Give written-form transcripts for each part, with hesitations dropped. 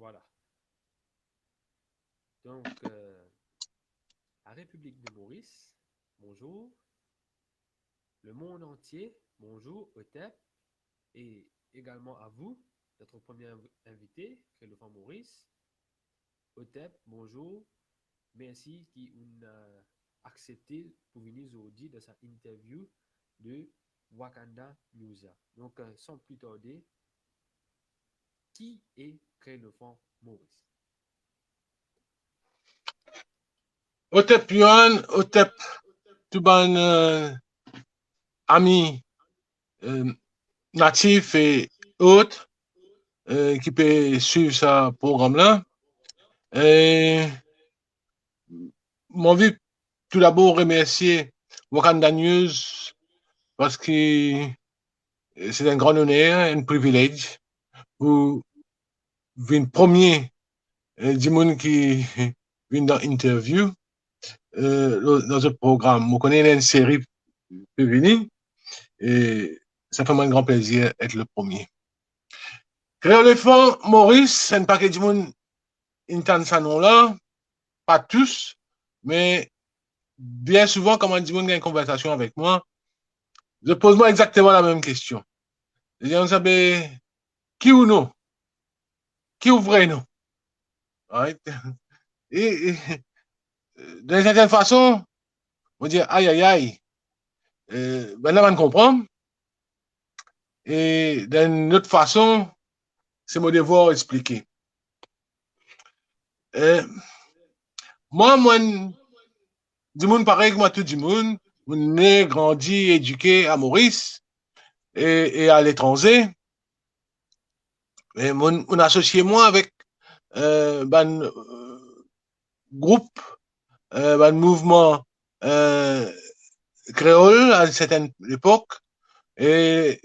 Voilà. Donc, la République de Maurice, bonjour. Le monde entier, bonjour, OTEP. Et également à vous, notre premier invité, Crélophant Maurice. OTEP, bonjour. Merci qui a accepté pour venir aujourd'hui de sa interview de Wakanda News. Donc, sans plus tarder, qui est Crélophant Maurice? Otep Yuan, Otep Tuban amis natifs et autres qui peuvent suivre ce programme-là. Et mon envie tout d'abord remercier Wakanda News parce que c'est un grand honneur, un privilège pour venir premier du monde qui vient dans l'interview dans ce programme. Vous connaissez une série qui venir et ça fait un grand plaisir d'être le premier. Créoléphant, Maurice, c'est un paquet de monde entend ça nom-là, pas tous, mais bien souvent, quand on dit monde a une conversation avec moi, je pose moi exactement la même question. Je dis, on savait qui ou non? Qui ou vrai non? Right? Et d'une certaine façon, on dit aïe aïe aïe, ben là on comprend. Et d'une autre façon, c'est mon devoir d'expliquer. Moi, du monde pareil que moi, tout du monde, on né, grandi, éduqué à Maurice et à l'étranger. Et mon associé moi avec ban groupe, ban mouvement créole à une certaine époque. Et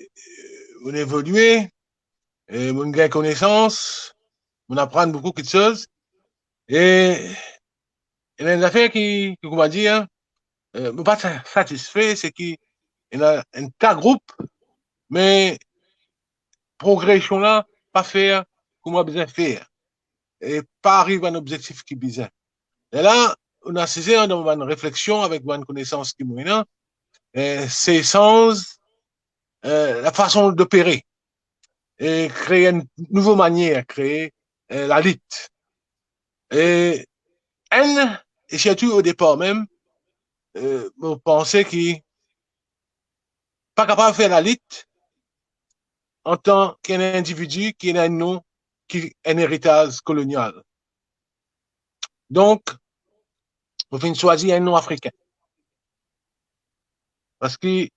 on évoluait, et on gagne connaissance, on apprend beaucoup de choses. Et il y a une affaire qui on va dire, me pas satisfait, c'est qu'il y a un tas de groupes, mais progression là, pas faire comme on a besoin de faire. Et pas arriver à un objectif qui est besoin. Et là, on a saisi dans une réflexion avec une connaissance qui m'a c'est sans la façon d'opérer et créer une nouvelle manière, créer la lutte. Et elle, et surtout au départ même, vous pensez qu'il n'est pas capable de faire la lutte en tant qu'un individu qui a un nom, qui a un héritage colonial. Donc, vous finissez choisir un nom africain. Parce que,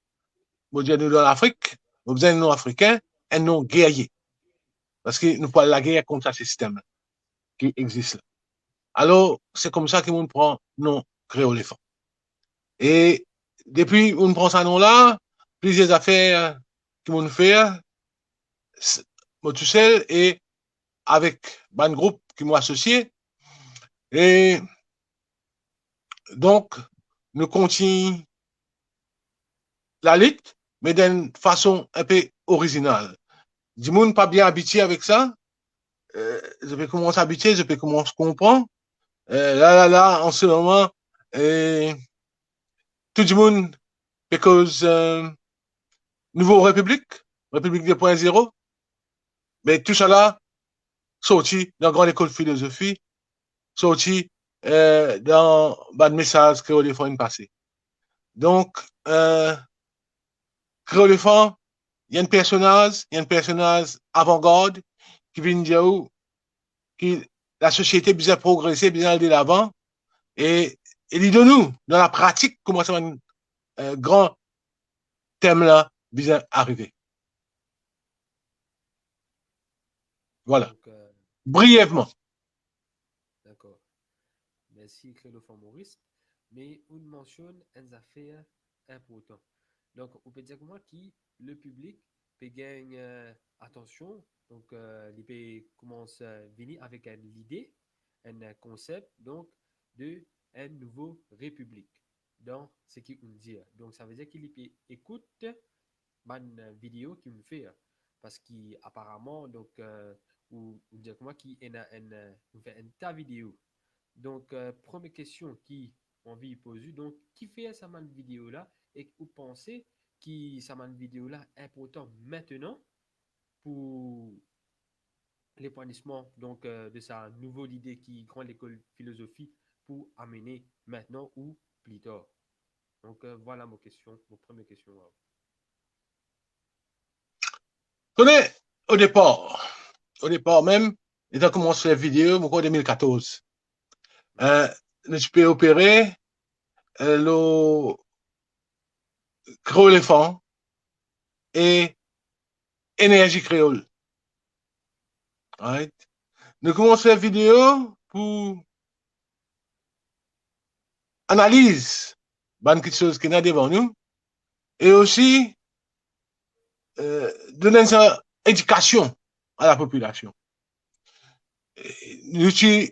vous dites, nous dans l'Afrique, vous avez un nom africain, un nom guerrier. Parce que nous parlons de la guerre contre ce système qui existe là. Alors, c'est comme ça que nous prend nom créoléphant. Et depuis on prend ce nom-là, plusieurs affaires que nous fait, moi tout seul et avec un groupe qui m'ont associé. Et donc, nous continuons la lutte, mais d'une façon un peu originale. Du monde pas bien habitué avec ça, je peux commencer à habituer, je peux commencer à comprendre. Là, en ce moment, tout le monde, parce Nouveau République 2.0, mais tout ça là, sorti dans la grande école de philosophie, sorti dans le message que les fois passé. Donc, Créoléphant, il y a un personnage avant-garde qui vient dire que la société bien progresser, bien aller de l'avant, et il dit nous, dans la pratique, comment ça va un grand thème là bien arriver. Voilà. Donc, Brièvement. d'accord. Merci, Crélophant Maurice. Mais on mentionne une affaire importante. Donc, on peut dire comment qui le public peut gagner attention. Donc, il peut commencer à venir avec une idée, un concept, donc, de une nouvelle république. Donc, ce qu'il dit. Donc, ça veut dire qu'il peut écouter une vidéo qu'il me fait. Parce qu'apparemment, donc, ou dire que moi qui fait une ta vidéo. Donc, première question qui on vit poser. Donc, qui fait sa man vidéo là et vous pensez que sa man vidéo là est important maintenant pour l'épanouissement donc de sa nouvelle idée qui grande l'école philosophie pour amener maintenant ou plus tard. Donc, voilà ma question, ma première question. Tenez, au départ même, il a commencé la vidéo en 2014. Je peux opérer le créoléphant et énergie créole. Right? Nous commençons la vidéo pour analyse quelque chose qui est devant nous et aussi donner une éducation à la population. Nous avons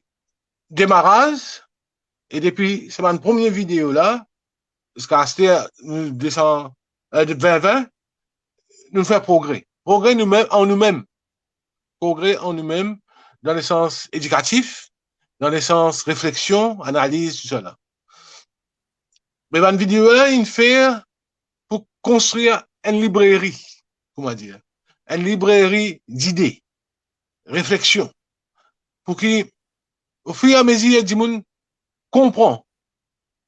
démarrage et depuis c'est ma première vidéo là, jusqu'à nous descend de 2020, nous faisons progrès. Progrès nous-mêmes en nous-mêmes. Progrès en nous-mêmes dans le sens éducatif, dans le sens réflexion, analyse, tout cela. Mais dans une vidéo là, il fait pour construire une librairie, comment dire, une librairie d'idées, réflexion, pour qu'au fur et à mesure, du monde comprend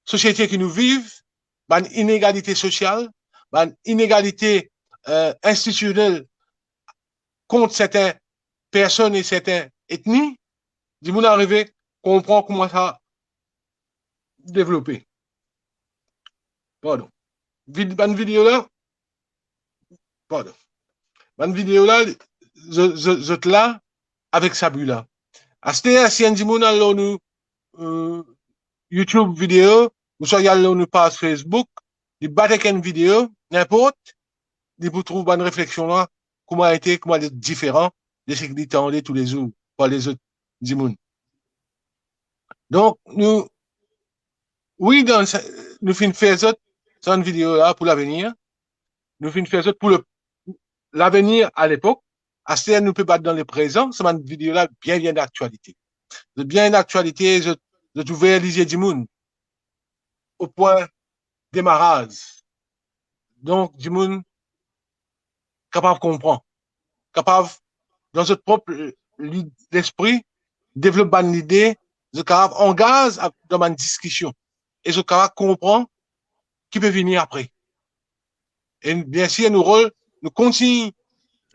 la société qui nous vivons, une inégalité sociale, une inégalité institutionnelle contre certaines personnes et certaines ethnies, du monde arrivé à comprendre comment ça développer. Pardon. Une vidéo là, pardon. Une vidéo là, je là avec Sabula. C'était si un dimon alors nous YouTube vidéo, ou soit y a nous page Facebook, il battre une vidéo, n'importe, il vous trouve une réflexion là, comment a été, comment être différent de ce qu'il tendait tous les jours par les autres dimon. Donc, nous, oui, nous finissons faire ça, une vidéo là pour l'avenir. Nous finissons faire ça pour l'avenir à l'époque. À ce nous peut battre dans le présent, c'est une vidéo là bien d'actualité. Bien d'actualité, je trouvais Elisée Dimoun au point démarrage. Donc, Dimoun capable de comprendre, capable, dans notre propre esprit, développer une idée, je capable engage dans une discussion. Et je capable comprendre qui peut venir après. Et bien sûr, nous rôle, nous continuons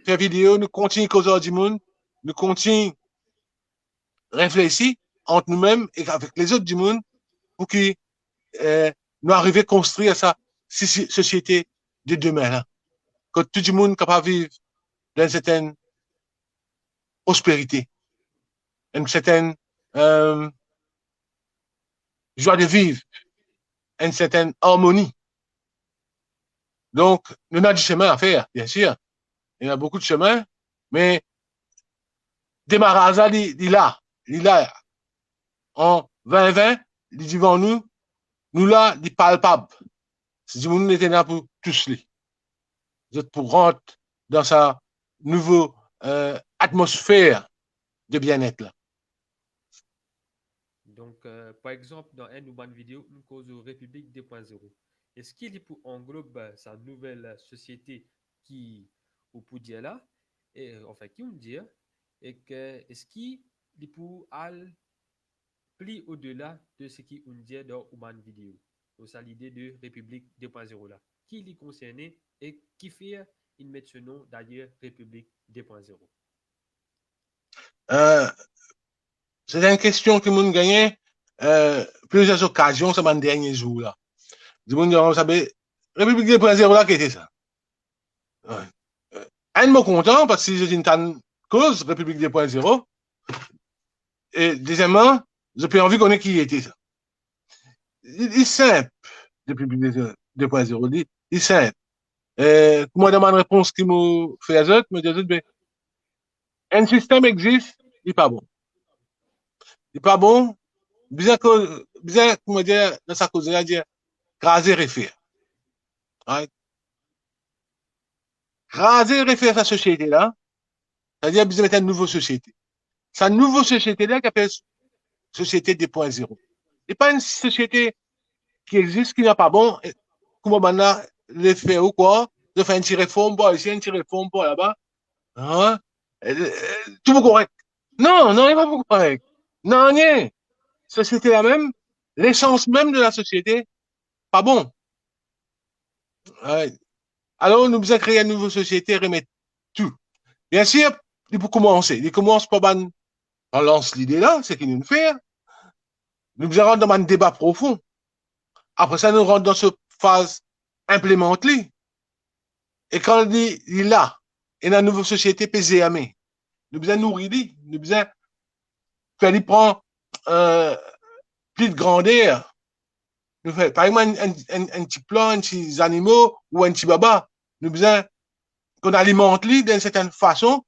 faire vidéo, nous continuons causer du monde, nous continuons réfléchir entre nous-mêmes et avec les autres du monde pour que nous arrivions à construire sa société de demain là. Que tout le monde est capable de vivre dans une certaine prospérité, une certaine joie de vivre, une certaine harmonie. Donc, nous avons du chemin à faire, bien sûr. Il y a beaucoup de chemin, mais démarrage là, il est là. En 2020, il est devant nous, nous là, il est palpable. Si le monde était là pour tous les. Vous êtes pour rentrer dans sa nouvelle atmosphère de bien-être là. Donc, par exemple, dans une nouvelle vidéo, nous causons République 2.0. Est-ce qu'il est pour englober sa nouvelle société qui, au pour dire là, et enfin, qui on dit, et que est-ce qu'il est pour aller plus au-delà de ce qui on dit dans une vidéo? Donc, c'est l'idée de République 2.0 là. Qui est concerné et qui fait une mettre ce nom d'ailleurs République 2.0? C'est une question que nous gagnons plusieurs occasions ces derniers jours là. Du monde, vous savez, République 2.0 là, qu'est-ce que ça? Ouais. Un mot content parce que j'ai une cause République 2.0. Et deuxièmement, j'ai pas envie qu'on ait qui était ça. Il est simple, République 2.0. Il est simple. Moi, dans ma réponse qui m'a fait à autres, me dit, ben, un système existe, il n'est pas bon. Il n'est pas bon. Bien comment dire, dans sa cause, il a dit, raser et faire. Right? Raser et faire sa société là, C'est-à-dire, besoin de mettre une nouvelle société. Cette nouvelle société-là, qui appelle société 2.0. Et pas une société qui existe, qui n'a pas bon, comment maintenant, les faire ou quoi, de faire une petite réforme, bon, ici, une petite réforme, bon, là-bas, hein, tout est correct. Non, non, il n'est pas correct. Non, rien. Société la même, l'essence même de la société, pas bon. Ouais. Alors, nous devons créer une nouvelle société, remettre tout. Bien sûr, il faut commencer. Il commence par on lance l'idée là, c'est qu'il nous fait. Nous allons dans un débat profond. Après ça, nous rentrons dans cette phase implémentée. Et quand on dit, il est là, et la nouvelle société PZAME, nous besoin nourrir, nous besoin faire lui prendre plus de grandeur. Nous fait, par exemple, un petit plan, un petit animaux ou un petit baba. Nous besoin qu'on alimente lui d'une certaine façon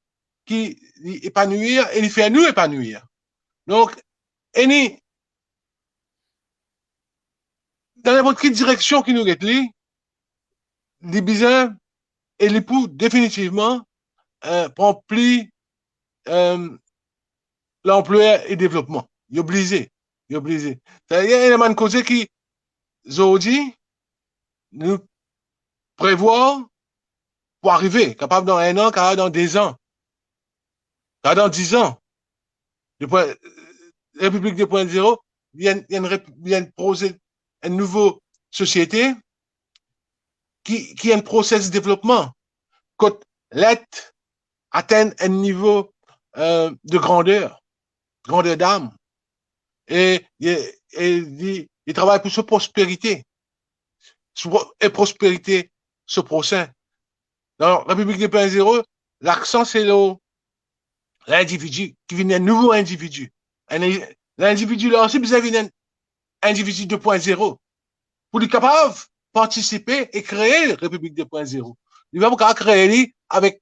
qui épanouir et lui fait nous épanouir. Donc, et dans n'importe quelle direction qui nous est li, les besoins et l'époux définitivement prend plus l'emploi et développement. Il est obligé. Il est obligé. Il y a un élément de cause qui, aujourd'hui, nous prévoit pour arriver, capable dans un an, capable dans 2 ans, capable dans 10 ans. Le point, République 2.0, il y a une projet, une nouvelle société qui a un processus de développement. Quand l'être atteint un niveau de grandeur d'âme, et il travaille pour sa prospérité, et prospérité ce prochain. Dans la République 2.0, l'accent c'est l'individu qui vient un nouveau individu. L'individu là aussi besoin d'un individu 2.0 pour être capable de participer et créer la République 2.0. Il va pas créer avec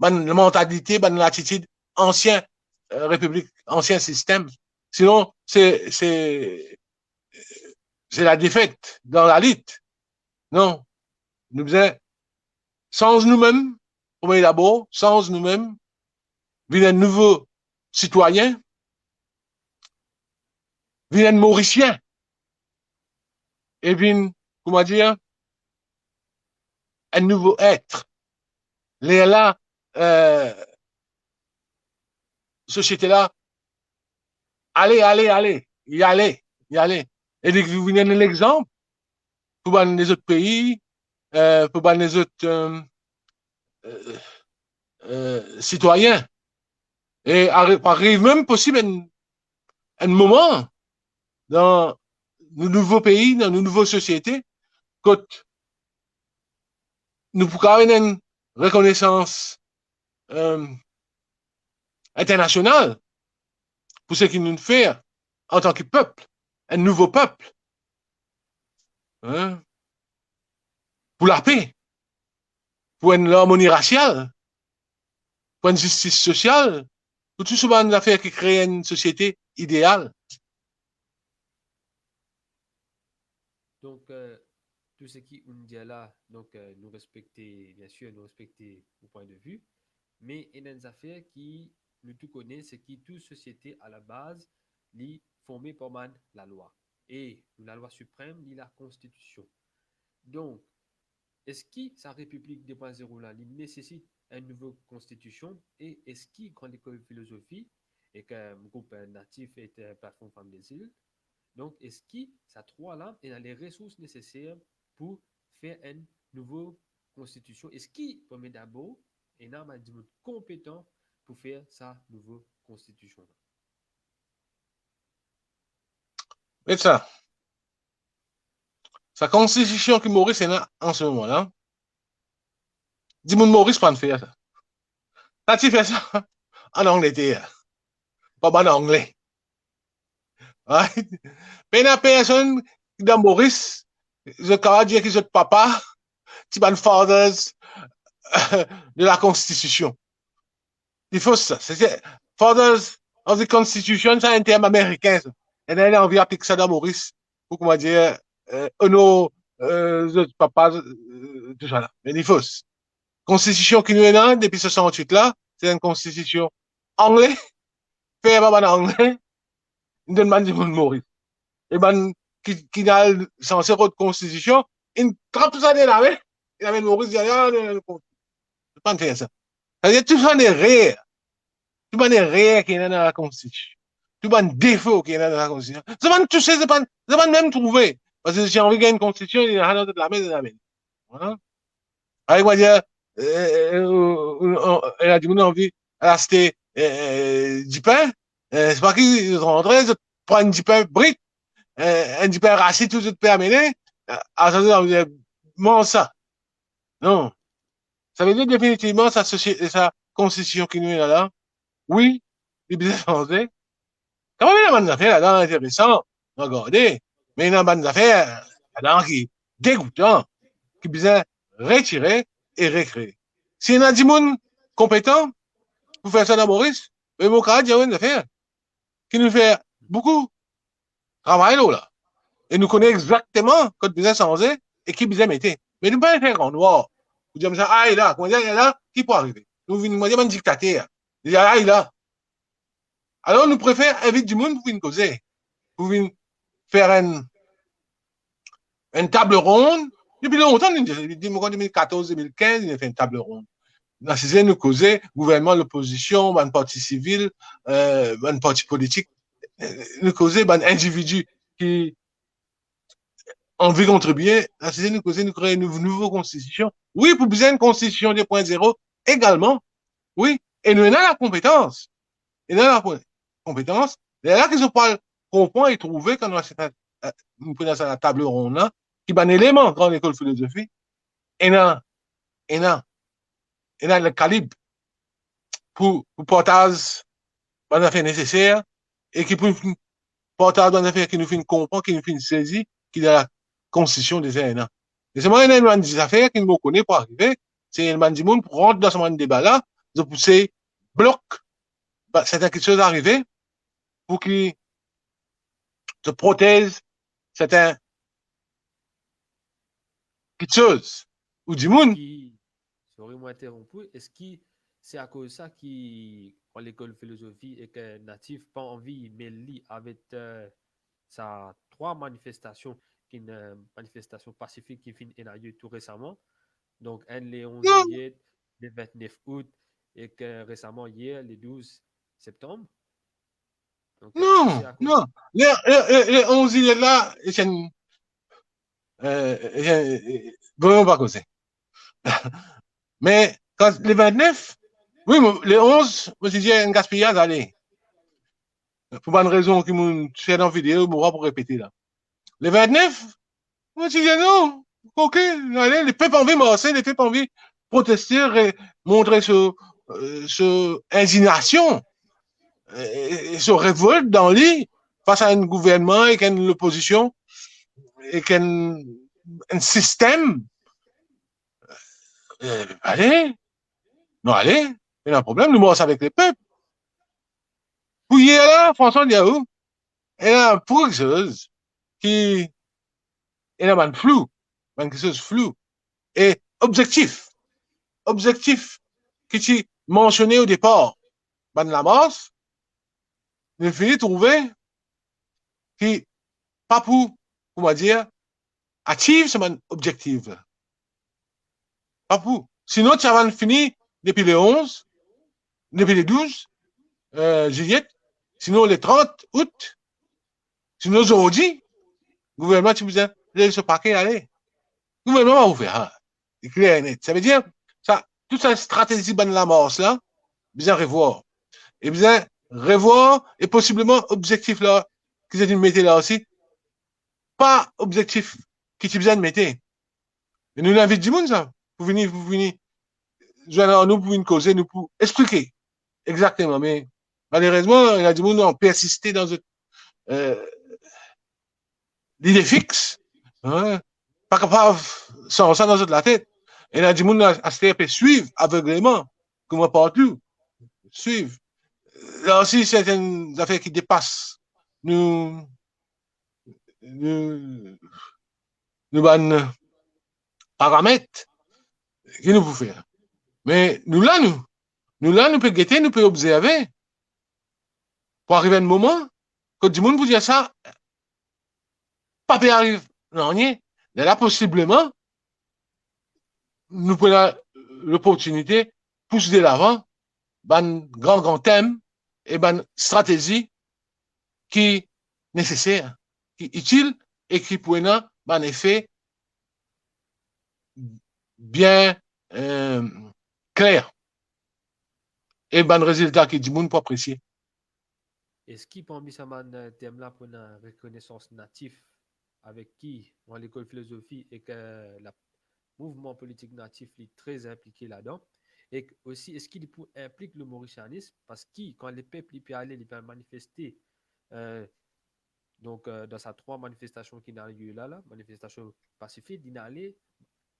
la mentalité, l'attitude ancien République, ancien système. Sinon, c'est la défaite dans la lutte. Non. Nous besoin, sans nous-mêmes, premier d'abord, sans nous-mêmes, vient un nouveau citoyen, vient un Mauricien, et vient, comment dire, un nouveau être. Les là, société-là, allez, y aller. Et vous venez l'exemple pour les autres pays, pour les autres citoyens. Et arrive même possible un moment dans nos nouveaux pays, dans nos nouvelles sociétés, que nous pouvons avoir une reconnaissance internationale pour ce qu'ils nous fait en tant que peuple, un nouveau peuple, hein, pour la paix, pour une harmonie raciale, pour une justice sociale, pour tout ce genre d'affaires qui créent une société idéale. Donc, tout ce qui on dit là, donc, nous respecter, bien sûr, nous respecter au point de vue, mais il y a des affaires qui, nous tout connaissons, c'est qui toute société à la base, est formée par la loi. Et la loi suprême, est la constitution. Donc, est-ce que sa République 2.0 là, il nécessite une nouvelle constitution et est-ce qu'il, quand l'école de philosophie et qu'un groupe natif est une plateforme Femmes des îles, donc est-ce que ça trois là, il a les ressources nécessaires pour faire une nouvelle constitution? Est-ce qu'il, premier d'abord, il a un compétent pour faire sa nouvelle constitution? Et ça, sa constitution qui Maurice est là en ce moment-là, dis-moi Maurice pas de faire ça. Ça, tu fais ça en Angleterre, pas en anglais. Right? Mais la personne dans Maurice, je peux dire que je papa, tu ban fathers de la Constitution. Il faut ça. C'est fathers of the Constitution, c'est un terme américain. Ça. Et là, il a envie d'appliquer ça dans Maurice. Pour comment dire, nos papas, tout ça là. Mais il faut. Constitution qui nous est là depuis 68 là, c'est une constitution anglaise, fait pas en anglais, une demande du monde Maurice. Et ben, qui a censé votre constitution, une 30 années là, mais, il avait Maurice, il a dit, c'est pas faire ça. C'est-à-dire, tout ça est réel. Tout ça est réel qui est dans la constitution. Tout ça défaut qui est dans la constitution. C'est pas touché, c'est pas même trouvé. Parce que si j'ai envie de gagner une constitution, il y a un autre de la main, de la main. Voilà. Avec moi, dire, elle a dit, on a envie d'acheter du pain. C'est pas qu'ils rentraient, ils prennent du pain brut, un du pain raciste, tout de pain amené. À ça, on dit, mange ça. Non. Ça veut dire définitivement sa constitution qui nous est là. Oui, les business français. Quand même, il y a une bonne affaire là-dedans intéressant. Regardez. Mais il y a une bonne affaire là-dedans qui est dégoûtant, qui besoin retirer et recréer. S'il y en a du monde compétent pour faire ça dans Maurice, le démocrate, il y a une affaire qui nous fait beaucoup de travail là. Et nous connaît exactement quand business changé et qui besoin mettre. Mais nous pas faire en noir. Vous dites ça, ah, il est là, comment dire, il est là, qui peut arriver? Nous venons dire un dictateur. Il dit, ah, il est là. Alors, nous préférons inviter du monde pour venir causer. Pour venir faire une table ronde. Depuis longtemps, 2014-2015, il a fait une table ronde. Dans ces nous causer, gouvernement, l'opposition, un parti civil, un parti politique, nous causer, un individu qui ont envie de contribuer. Dans ces nous causer, nous créer une nouvelle constitution. Oui, pour besoin une constitution 2.0 également. Oui. Et nous avons la compétence. Et nous avons la compétence. Et là qu'ils ont pas comprendre et trouver quand nous prenons ça à la table ronde là, qui est un élément dans l'école de philosophie, et dans le calibre pour partage des affaires nécessaires et qui pour partage des affaires qui nous fait comprendre, qui nous fait saisir, qui est dans la constitution des ENA. Et c'est moi, il y a des affaires qui ne me connaissent pas arriver, c'est un du monde pour rentrer dans ce débat là, de pousser bloc, certaines choses arriver pour qu'ils se protègent certaines choses ou du monde. Serait-moi interrompu, est-ce que c'est à cause de ça qui, à l'école de philosophie, et que natif pas envie, mais lit avec sa 3 manifestations, qui une manifestation pacifique qui finit a eu tout récemment. Donc, un les 11 Non, juillet, le 29 août, et que récemment, hier, le 12 septembre. Donc, est-ce que c'est à cause non. Les 11 il est là, vraiment pas causé. Mais quand les 29, oui, les 11, je dis un gaspillage, allez. Pour pas une raison qui m'ont fait dans la vidéo, moi pour répéter là. Les 29, moi je dis non, ok, allez, les peuples ont envie de marcher, les peuples ont envie de protester, montrer ce indignation, ce révolte dans l'île face à un gouvernement et à l'opposition et qu'un système. Allez, non, allez, il y a un problème, nous marchons avec les peuples. Puis hier là, François Diaou, elle a pour quelque chose qui est un flou, quelque chose flou et objectif. Objectif qui tu mentionné au départ. Ben la masse, il finit de trouver qui, pas pour, comment dire, active ce objectif. Pas pour. Sinon, tu vas fini depuis les 11, depuis les 12 juillet, sinon les 30 août, sinon aujourd'hui, le gouvernement, tu vous as ce paquet, allez. Le gouvernement va ouvrir, hein. C'est clair et net. Ça veut dire, ça, toute cette stratégie de la mort, là, bien revoir. Et bien revoir, et possiblement, objectif là, qu'ils aient dû mettre là aussi, pas objectif qui tu besoin de mettre. Et nous l'invite du monde, ça. Vous venir, joindre nous pour une causer, nous pour expliquer. Exactement. Mais, malheureusement, il y a du monde qui ont persisté dans l'idée fixe. Hein? Pas capable, sans ça dans la tête. Et il y a du monde à se suivre aveuglément, comme moi partout. Suivre. Là aussi, c'est une affaire qui dépasse nous, ban paramètres qui nous faut faire. Mais nous là, nous, Nous là, nous pouvons guetter, nous pouvons observer. Pour arriver à un moment, que du monde vous dit ça, pas peut arriver. Non, rien. Mais là, possiblement, nous prenons l'opportunité, pousser de l'avant, ban grand thème et ban stratégie qui nécessaire, qui utile et qui pourrait ban effet bien clair et ban résultat qui du monde pour apprécier. Est-ce qui parmi ce thème-là pour une reconnaissance native avec qui, dans l'école de philosophie, et que le mouvement politique natif est très impliqué là-dedans? Et aussi, est-ce qu'il implique le mauricianisme? Parce que quand les peuples y peuvent aller, ils peuvent manifester. euh, dans sa trois manifestations qui ont lieu là, manifestation pacifique, il allé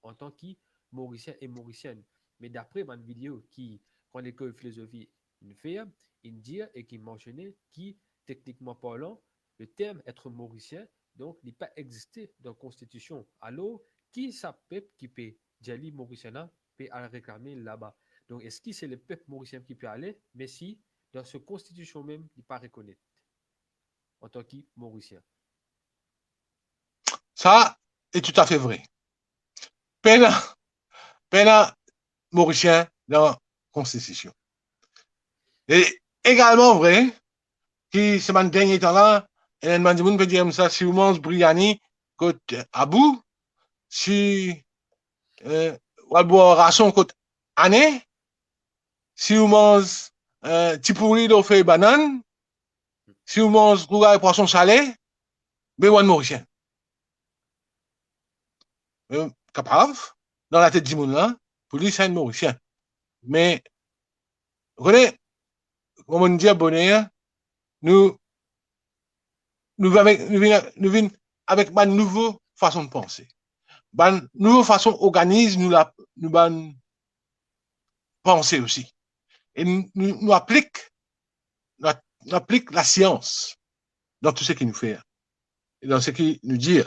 en tant que mauricien et mauricienne. Mais d'après ma vidéo qui, quand l'école de philosophie une fait, il dit et qui mentionnait qui, techniquement parlant, le terme être mauricien, donc, n'est pas existé dans la Constitution. Alors, qui ça peuple qui peut dire mauricien peut aller réclamer là-bas? Donc, est-ce que c'est le peuple mauricien qui peut aller, mais si dans cette Constitution même, il n'est pas reconnu en tant que mauricien? Ça est tout à fait vrai. Pena mauricien dans la Constitution. Et également vrai, qui, ce dernier temps-là, et m'a dit, peut dire ça, si vous mangez Briani, côté Abou, si, ou boire ration côté année, si vous mangez, tipouri d'eau fait banane, si vous mangez rouga et poisson salé, ben, ou mauricien. Capable, dans la tête du monde là, pour lui, c'est un mauricien. Mais, vous connaissez, comme on dit à Bonnet, nous, nous venons avec ma nouvelle façon de penser. Une nouvelle façon organise nous la nous ban penser aussi. Et nous applique la science dans tout ce qui nous fait et dans ce qui nous dit.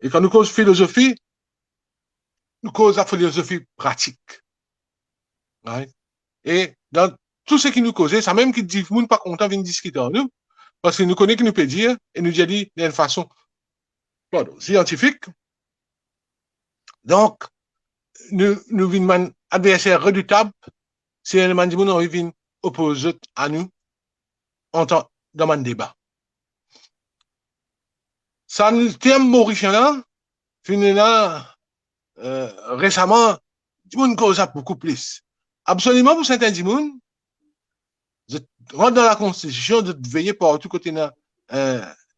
Et quand nous cause philosophie, nous cause la philosophie pratique. Right? Et dans tout ce qui nous cause, ça même qui dit, nous pas content de discuter en nous, parce que nous connaissons qui nous peut dire, et nous dit d'une façon scientifique. Donc, nous vîmes un adversaire redoutable, si un man dit, nous vîmes opposé à nous, en tant, dans un débat. Ça, le terme mauricien là, là, récemment, du monde cause beaucoup plus. Absolument, pour certains du monde, je rentre dans la Constitution, de veiller par tout côté là,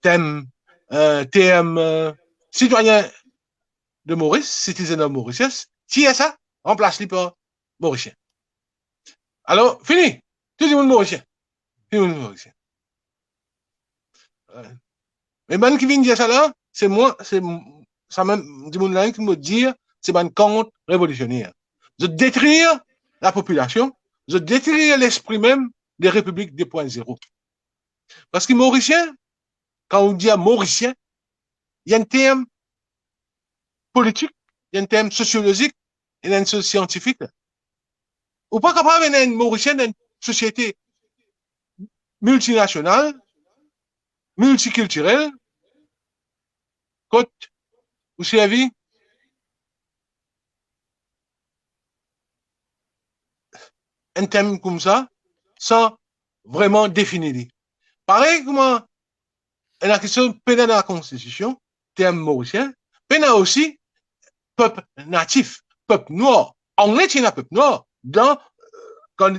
thème, citoyen de Maurice, citizen of Mauritius, qui est ça? Remplace-le par mauricien. Alors, fini. Tout le monde mauricien. Tout le monde mauricien. Mais ben qui vient dire ça là, c'est moi, c'est ça même du monde là qui me dit, c'est ben contre révolutionnaire. Je détruire la population, je détruire l'esprit même des républiques 2.0. Parce que mauricien, quand on dit à mauricien, il y a un terme politique, il y a un terme sociologique, il y a un terme scientifique. Ou pas capable d'être mauricien dans une société multinationale, multiculturelle, côte, ou servi un thème comme ça, sans vraiment définir. Pareil, comment la question pénale dans la Constitution, terme mauricien, pénale aussi, peuple natif, peuple noir. Anglais, il y a un peuple noir. Dans, quand,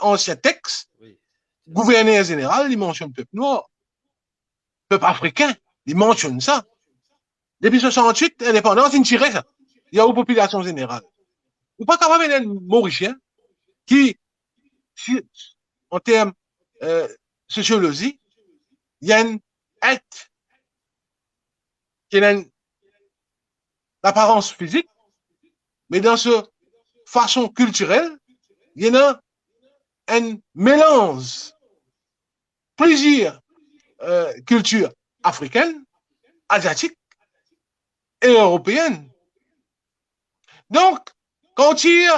ancien texte, oui, gouverneur général, il mentionne peuple noir. Peuple africain, il mentionne ça. Depuis 68, indépendance, il tirait ça. Il y a une population générale. Ou pas capable d'un mauricien qui, en termes sociologie, il y a une être qui a une apparence physique, mais dans cette façon culturelle, il y a un mélange, plusieurs cultures africaines, asiatiques et européennes. Donc, quand il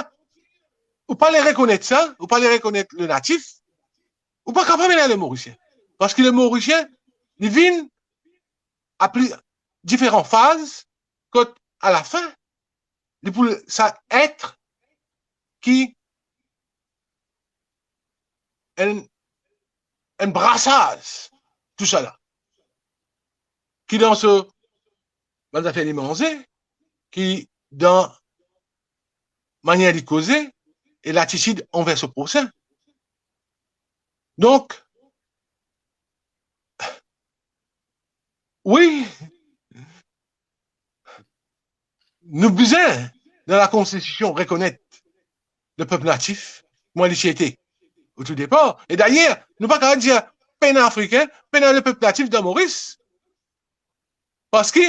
ou pas les reconnaître ça, ou pas les reconnaître le natif, ou pas capable de les Mauriciens. Parce que les Mauriciens, ils viennent à plus différentes phases, quand à la fin, pour ça être qui un brassage, tout ça là, qui dans ce, on a fait les manger, qui dans manière de causer et l'attitude envers ce prochain. Donc, oui, nous besoin dans la Constitution reconnaître le peuple natif, moi j'y été au tout départ. Et d'ailleurs, nous pas qu'à dire peine africain, peine le peuple natif de Maurice, parce que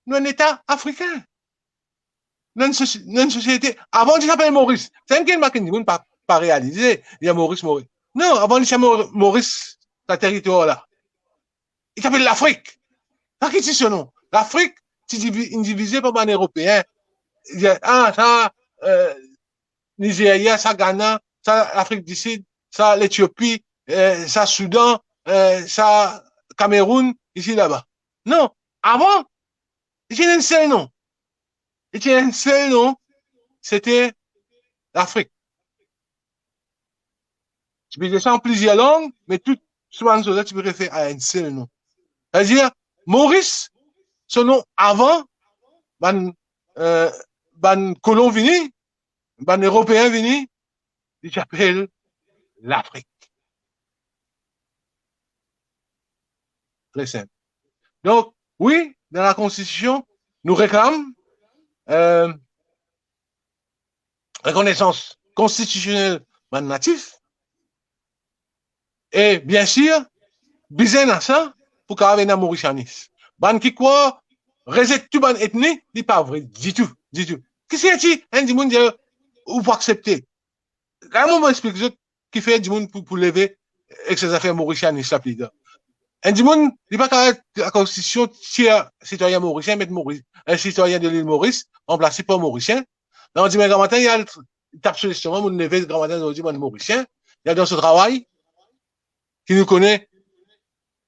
nous un État africain, nous une société. Avant de s'appeler Maurice, c'est un qui ne pas réalisé, il y a Maurice. Non, avant de s'appeler Maurice, ce territoire-là, il s'appelle l'Afrique. Ça qui dit ce nom. L'Afrique, c'est divisé par un Européen. Il y a, ça, Nigeria, ça Ghana, ça Afrique du Sud, ça l'Éthiopie, ça Soudan, ça Cameroun, ici là-bas. Non, avant, il y avait un seul nom. Il y avait un seul nom, c'était l'Afrique. Tu peux dire ça en plusieurs langues, mais tout souvent, tu peux référer à un seul nom. C'est-à-dire, Maurice, ce nom avant, ban colon vini, ban européen vini, il s'appelle l'Afrique. Très simple. Donc, oui, dans la Constitution, nous réclamons reconnaissance constitutionnelle ban natif et bien sûr, besoin à ça pour qu'on ait un Mauritianisme. Ban qui quoi, rejet tout ban ethnie, n'est pas vrai, du tout, du tout. Qu'est-ce qu'il y a un du monde ou pas accepter? Quand même, on m'explique ce qui fait du monde pour lever avec ces affaires mauritianistes, là, un du monde, il n'est pas la constitution tire citoyen mauricien, mettre Maurice, un citoyen de l'île Maurice, remplacé par mauricien. Là, on dit, mais grand matin, il y a il tape sur l'estomac, mon levé, grand matin, on dit, moi, mauricien. Il y a dans ce travail, qui nous connaît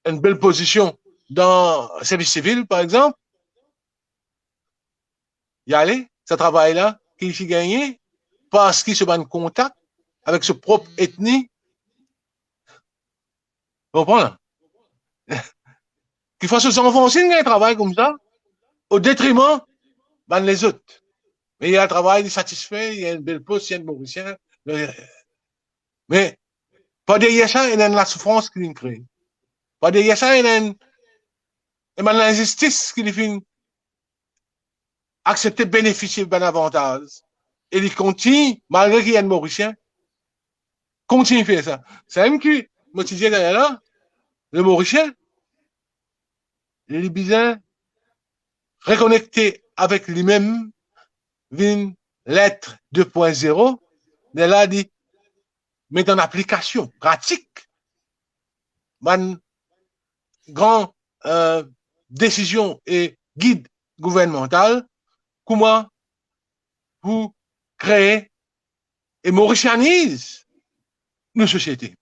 une belle position dans le service civil, par exemple. Y aller, ce travail-là, qui s'y gagné, parce qu'il se met en contact avec sa propre ethnie. Vous comprenez? Qu'il fasse s'enfoncer un travail comme ça, au détriment de les autres. Mais il y a un travail satisfait, il y a une belle poste, il y a un mauricien. Mais, pas derrière ça, il y a la souffrance qui nous crée. Pas derrière ça, il y a l'injustice qui nous fait accepter de bénéficier d'un avantage. Et il continue, malgré qu'il y a un mauricien, continue à faire ça. C'est même que, moi, tu disais là, le mauricien, il est bien reconnecté avec lui-même, une lettre 2.0, mais là, dit, met en application pratique, une grande décision et guide gouvernemental, comment vous créez et mauricianise nos sociétés.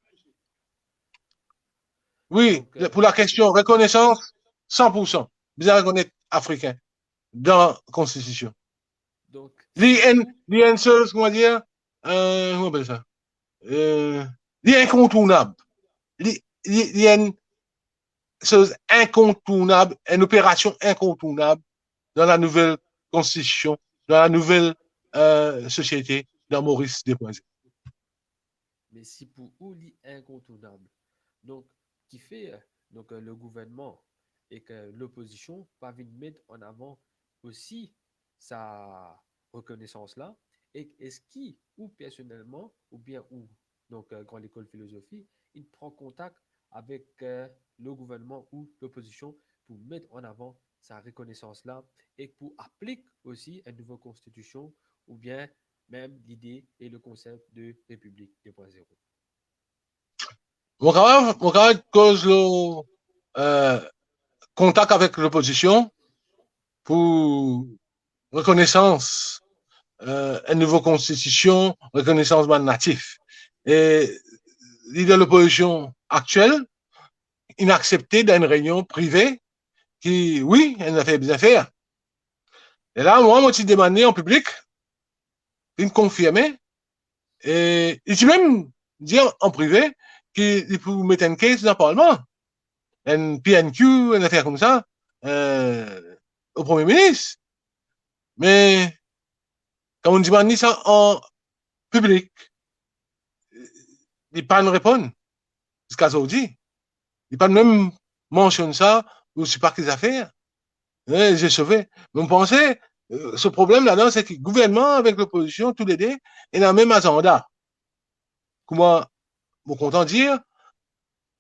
Oui, donc, pour la question reconnaissance, 100%. Bien reconnaître africain dans la Constitution. Donc, une seule, comment dire, comment on appelle ça? L'incontournable. Il y a une chose incontournable, une opération incontournable dans la nouvelle Constitution, dans la nouvelle société, dans Maurice 2.0. Mais si pour vous, incontournable. Donc, qui fait donc, le gouvernement et que l'opposition pas envie de mettre en avant aussi sa reconnaissance-là. Et est-ce qui, ou personnellement, ou bien ou, donc Grande École Philosophie, il prend contact avec le gouvernement ou l'opposition pour mettre en avant sa reconnaissance-là et pour appliquer aussi une nouvelle constitution ou bien même l'idée et le concept de République 2.0. Mon camarade cause le contact avec l'opposition pour reconnaissance une nouvelle constitution, reconnaissance de natif. Et leader de l'opposition actuelle, inaccepté dans une réunion privée, qui, oui, elle a fait bien faire. Et là, moi, je demandé en public, il me confirmait, et il même dit en privé qu'il peut mettre une case dans le Parlement, un PNQ, une affaire comme ça, au Premier ministre. Mais quand on demande ça en public, il pas de répondre jusqu'à aujourd'hui. Il pas même mentionné ça, ou je sais pas quelles affaires. J'ai sauvé. Mais on pensait, ce problème là-dedans, c'est que le gouvernement avec l'opposition, tous les deux, ils ont le même agenda. Comment, vous content dire,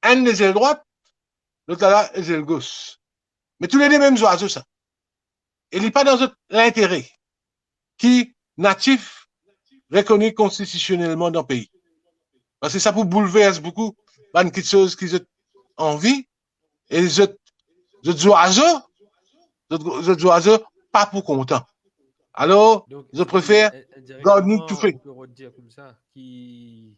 un des ailes droite, l'autre là, les ailes gauche. Mais tous les deux mêmes oiseaux, ça. Il n'est pas dans l'intérêt qui, natif, reconnu constitutionnellement dans le pays. Parce que ça peut bouleverser beaucoup de choses qu'ils ont envie, et les autres oiseaux, les oiseaux, pas pour content. Alors, Donc, je est-ce que préfère garder tout indirectement, fait. on peut dire comme ça, qui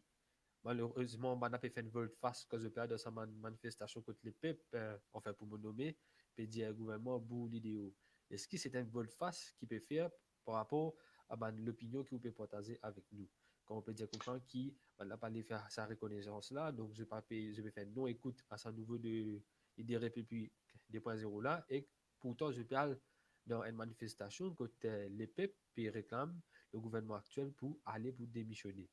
malheureusement, on a fait une volte-face quand je perds dans sa manifestation contre les peuples, enfin pour me nommer, peut dire au gouvernement pour l'idéal. Est-ce que c'est une volte-face qui peut faire par rapport à l'opinion que vous pouvez partager avec nous? Quand on peut dire quelqu'un qui n'a pas faire sa reconnaissance là, donc je vais faire non-écoute à sa nouveau de des République 2.0 là, et pourtant je parle dans une manifestation quand les peuples réclament le gouvernement actuel pour aller pour démissionner.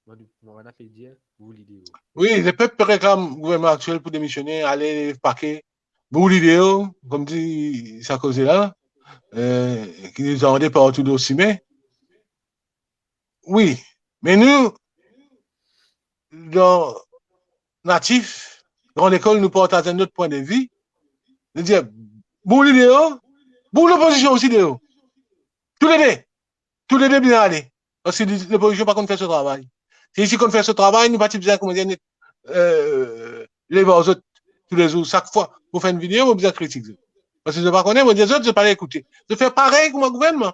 On va dire vous l'idée. Oui, les peuples réclament le gouvernement actuel pour démissionner, aller paquet. Pour l'idée, comme dit Sarkozy là, qui nous a rendé partout d'aussi, mais oui. Mais nous, dans natif, dans l'école, nous partageons notre point de vue. Nous dire, pour l'idée, pour l'opposition aussi, tous les deux. Tous les deux bien aller. Parce que l'opposition, pas qu'on fait ce travail. C'est ici qu'on fait ce travail, nous pas besoin, comment dire, les autres tous les jours, chaque fois, pour faire une vidéo, on besoin critiquer. Parce que je ne pas connaître, moi, des autres, je ne pas écouter. Je fais pareil comme un gouvernement.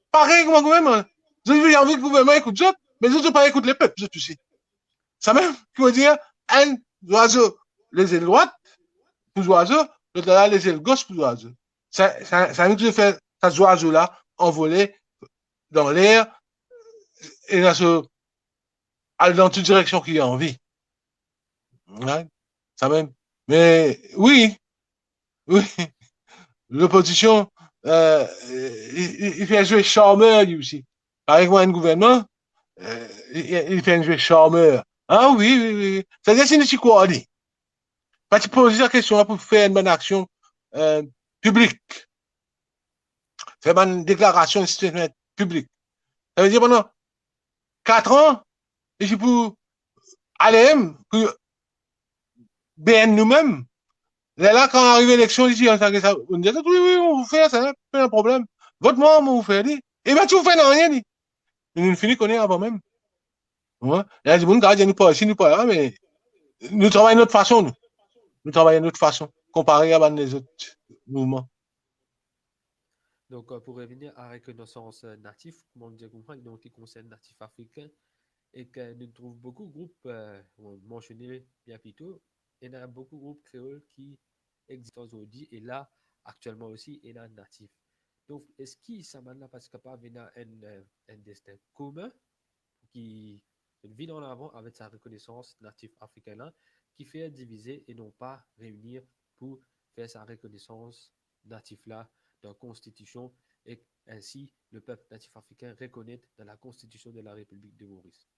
Pareil comme un gouvernement. J'ai envie que le gouvernement écoute ça, mais je ne pas écouter les peuples, tu sais. Ça même, qui veut dire, un oiseau, les ailes droites, pour oiseau, l'autre là, les ailes gauches pour oiseau. Ça veut dire faire cet oiseau-là envoler dans l'air et aller dans toute direction qu'il a envie. Ouais, ça même. Mais oui, oui, l'opposition, il fait jouer charmeur lui aussi. Par exemple, un gouvernement, il fait jouer charmeur. Ah oui, oui, oui. C'est-à-dire, c'est une quoi, dit. Pas tu poses la question pour faire une bonne action publique. Faire une déclaration publique. Ça veut dire pendant 4 ans, et je pour aller, pour bien nous-mêmes. Là, quand arrive l'élection, ici, on dit, oui, oui, on vous fait ça, pas un problème. Votre moi, on vous fait, dit. Et bien, tu vous fais rien, dit. Nous finissons qu'on est avant même. Ouais. Il y a des gens qui nous pas ici, nous pas là, mais nous travaillons de notre façon, nous. Nous travaillons de notre façon, comparé à les autres mouvements. Donc, pour revenir à la reconnaissance natif, comment dire, donc, qui concerne natif africain, et que nous trouvons beaucoup de groupes, mentionnés bien plus tôt, il y a beaucoup de groupes créoles qui existent aujourd'hui, et là, actuellement aussi, il y a natif. Donc, est-ce qu'il ça m'a pas capable d'avoir un destin commun qui vit en avant avec sa reconnaissance natif africaine là, qui fait diviser et non pas réunir pour faire sa reconnaissance natif là dans la Constitution et ainsi le peuple natif africain reconnaît dans la Constitution de la République de Maurice.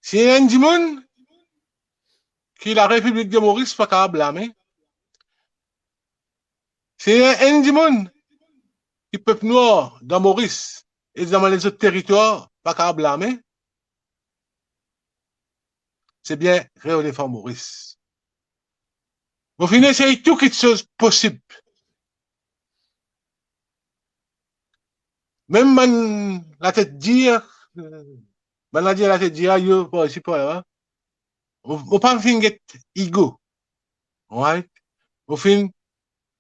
Si y a un monde qui la République de Maurice pas capable blâmer, c'est un monde qui peuple noir dans Maurice et dans les autres territoires pas capable blâmer, c'est bien Réo défend Maurice. Vous finissez tout quelque chose possible. Même la tête dire, la tête dire, yo, pas ici, pas là. On pas finir ego. right? Au fin,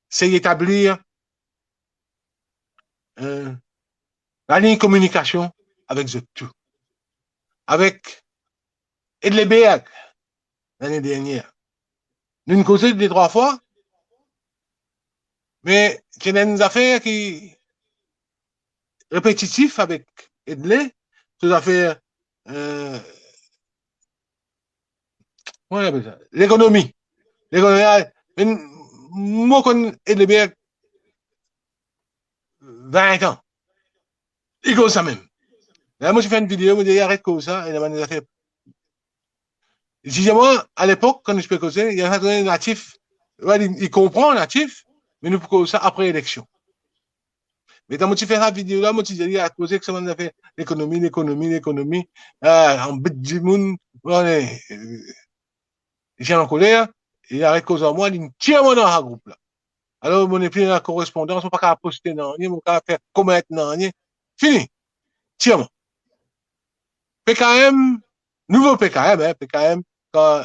c'est établir la ligne de communication avec eux tout. Avec Edleberg, l'année dernière. Nous nous causons des 3 fois, mais c'est une affaire qui répétitif avec Edley, des affaires, comment on appelle ça? L'économie. L'économie, moi, quand Edleberg, 20 ans, il cause ça même. Là, moi, j'ai fait une vidéo, je dis, arrête comme ça, et il a fait. Moi, à l'époque, quand je peux causer, il y a un natif, il comprend natif, mais nous pouvons ça après l'élection. Mais quand tu fais la vidéo là, moi tu dis à causer que ça m'a fait l'économie, en bête du monde, on est, j'ai en colère, et il arrête cause à moi, il tire moi dans un groupe là. Alors, mon épi la correspondance, on pas qu'à poster dans rien, on pas faire commettre dans rien. Fini. Tire moi. PKM, nouveau PKM, PKM, quand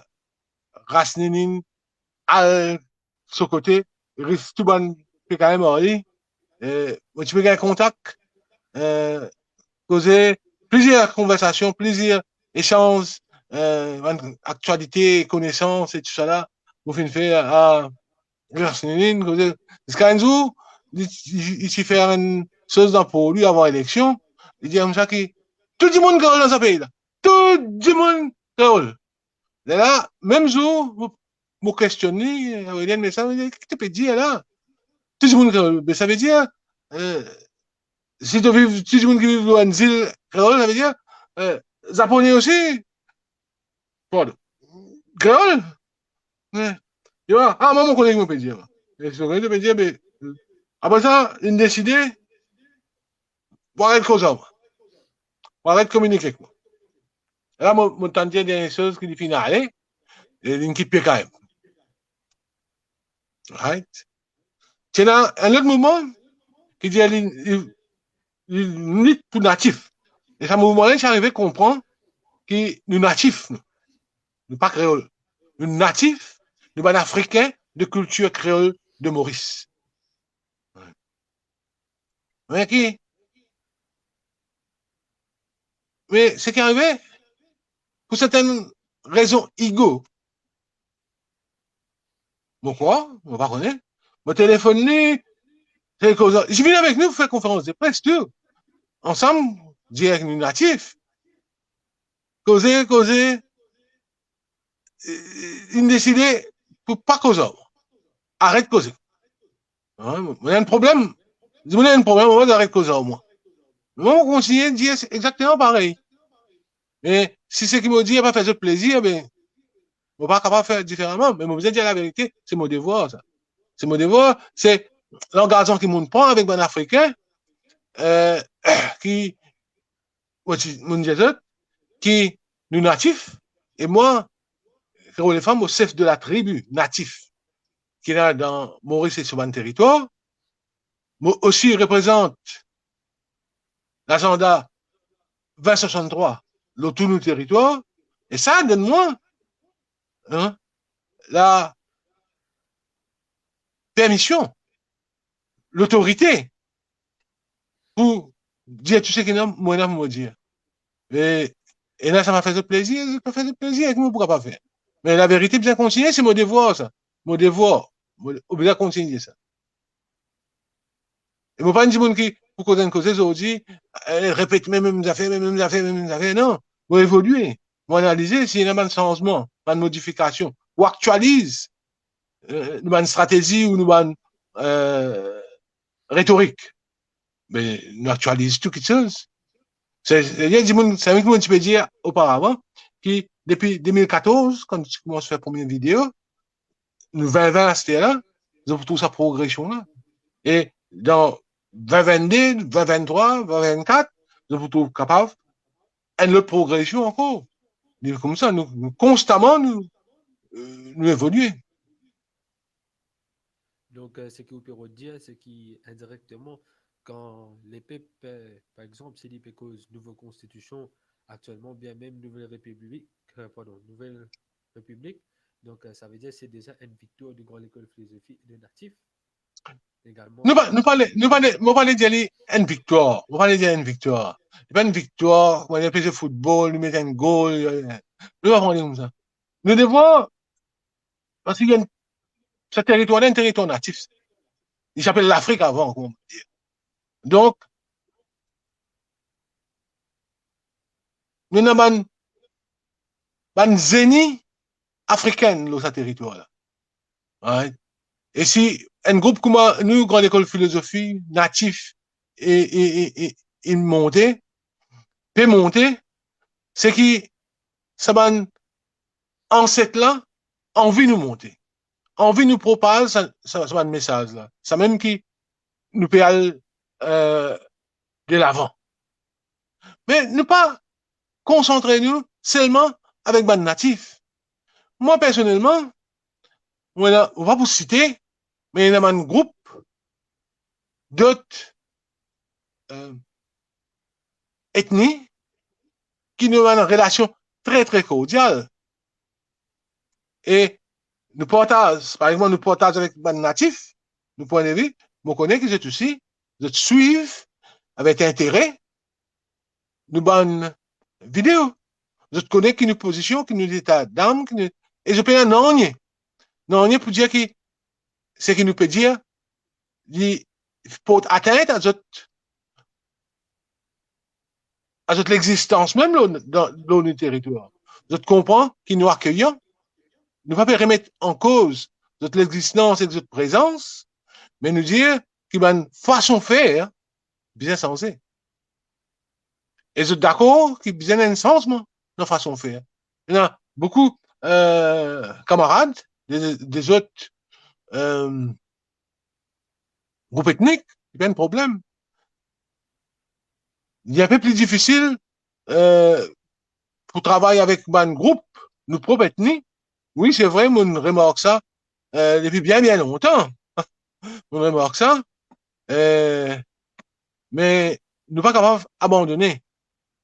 Rasninin, à ce côté, risque tout bon PKM en ligne, moi tu peux gagner contact, causer plusieurs conversations, plusieurs échanges, actualités, connaissances et tout ça là, pour faire à Rasninin, causer, Skanzou, il fait une chose pour lui avant l'élection, il dit comme ça que tout le monde créole dans ce pays là, tout le monde créole. Là, même jour, vous questionnez, mais ça veut dire, qu'est-ce que tu peux dire là? Tout le monde créole, mais ça veut dire, si tu vis, tout le monde qui vit dans une île créole, ça veut dire, japonais aussi, pardon, créole, tu vois, ah, moi, mon collègue me peut dire, et ce collègue me dire, mais, après ça, il décidé, pour arrêter de causer, pour arrêter de communiquer avec moi. Et là, mon tante dit des choses qui finissent à aller, et il quitte PKM. Right? C'est là, un autre moment, qui dit, il pour natif. Et ça moment-là, j'ai arrivé à comprendre que nous natifs, nous pas créoles. Nous natifs, nous sommes africains de culture créole de Maurice. Mais qui? Mais ce qui est arrivé, pour certaines raisons égaux, bon quoi, on va connaître, mon téléphone, je viens avec nous pour faire conférence de presse, tout. Ensemble, dire nous natifs, causer, ils décidé pour pas causer. Arrête de causer. Hein, il y a un problème. Si vous avez un problème, on va arrêter de causer au moins. Moi, on continue de dire exactement pareil. Mais si ce qui me dit n'a pas fait de plaisir, ben, on va pas capable de faire différemment. Mais moi, je dire la vérité, c'est mon devoir, ça. C'est mon devoir, c'est l'engagement qui me prend avec un Africain, euh, qui, qui, nous natifs, et moi, les femmes au chef de la tribu natif, qui est là dans Maurice et sur mon territoire, moi aussi représente l'agenda 2063, l'autonomie territoire, et ça donne-moi, hein, la permission, l'autorité pour dire tout ce qu'il y a moi à me dire. Et là, ça m'a fait plaisir, ça m'a fait plaisir, et moi, pourquoi pas faire? Mais la vérité, bien continuer, c'est mon devoir, ça. Mon devoir. Obligé de continuer ça. Et moi, pas une monde qui, pour causer une cause aujourd'hui, répète même les affaires, non. Vous évoluer. Vous analyser s'il y a un changement, une modification, ou actualise une stratégie ou une rhétorique. Mais nous actualise tout quelque chose. Il y a des gens, c'est un que tu peux dire auparavant, qui, depuis 2014, quand tu commences à faire la première vidéo, nous 2020, c'était là, nous avons tout sa progression là. Et dans 2022, 2023, 2024, nous avons tout capable, une autre progression encore. Comme ça, nous constamment, nous évoluer. Donc, ce que vous pouvez dire, c'est qu'indirectement, quand les peuples, par exemple, si les cause nouvelle constitution, actuellement, bien même nouvelle république, nouvelle république, Donc, ça veut dire que c'est déjà une victoire du Grande École de philosophie de natif. Nous, Également, nous parlons d'une victoire. Nous parlons d'une victoire. C'est pas une victoire, on a de football, nous mettons un goal. Nous ne parler comme ça. Nous devons, parce qu'il y a ce territoire est un territoire natif. Il s'appelle l'Afrique avant, comme on dit. Donc, nous avons une zénith africaine dans ce territoire-là. Right? Et si un groupe comme nous, grande école de philosophie, natif, et monter, peut monter, c'est qui, ça va ancêtre-là, envie de nous monter. Envie de nous propager ça message-là. Ça même qui nous peut aller de l'avant. Mais ne pas concentrer nous seulement avec les natifs. Moi, personnellement, on va vous citer, mais il y a un groupe d'autres ethnies qui nous ont une relation très, très cordiale. Et nous partageons, par exemple, nous partageons avec les natifs, nous points de vue, nous connaissons que c'est aussi, nous suivons avec intérêt, nous bonnes vidéos. Je connais qui nous position, qui nous état d'âme, et je peux un non pour dire que ce qui nous peut dire, il peut atteindre à notre l'existence même dans nos territoires. Je comprends qu'ils nous accueillons, ne pas remettre en cause notre existence et notre présence, mais nous dire qu'il y a une façon de faire bien sensée. Et je suis d'accord qu'il y a un changement dans la façon de faire. Il y a beaucoup camarades des autres groupes ethniques, il y a un problème. Il est un peu plus difficile pour travailler avec un groupe, nos propres ethnies. Oui, c'est vrai, on remarque ça depuis bien, bien longtemps. On remarque ça. Mais nous pas capables d'abandonner.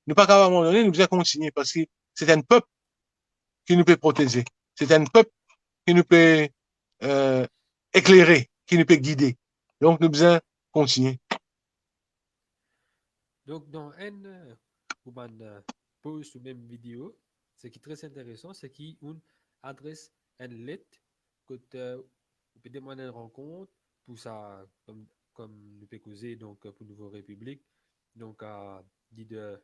Nous pas capables d'abandonner, nous devons continuer parce que c'est un peuple qui nous peut protéger. C'est un peuple qui nous peut éclairer, qui nous peut guider. Donc, nous devons continuer. donc dans une post ou même vidéo, ce qui est très intéressant, c'est qu'on adresse une lettre que vous pouvez demander une rencontre pour ça, comme nous peut causer donc pour Nouveau République, donc à leader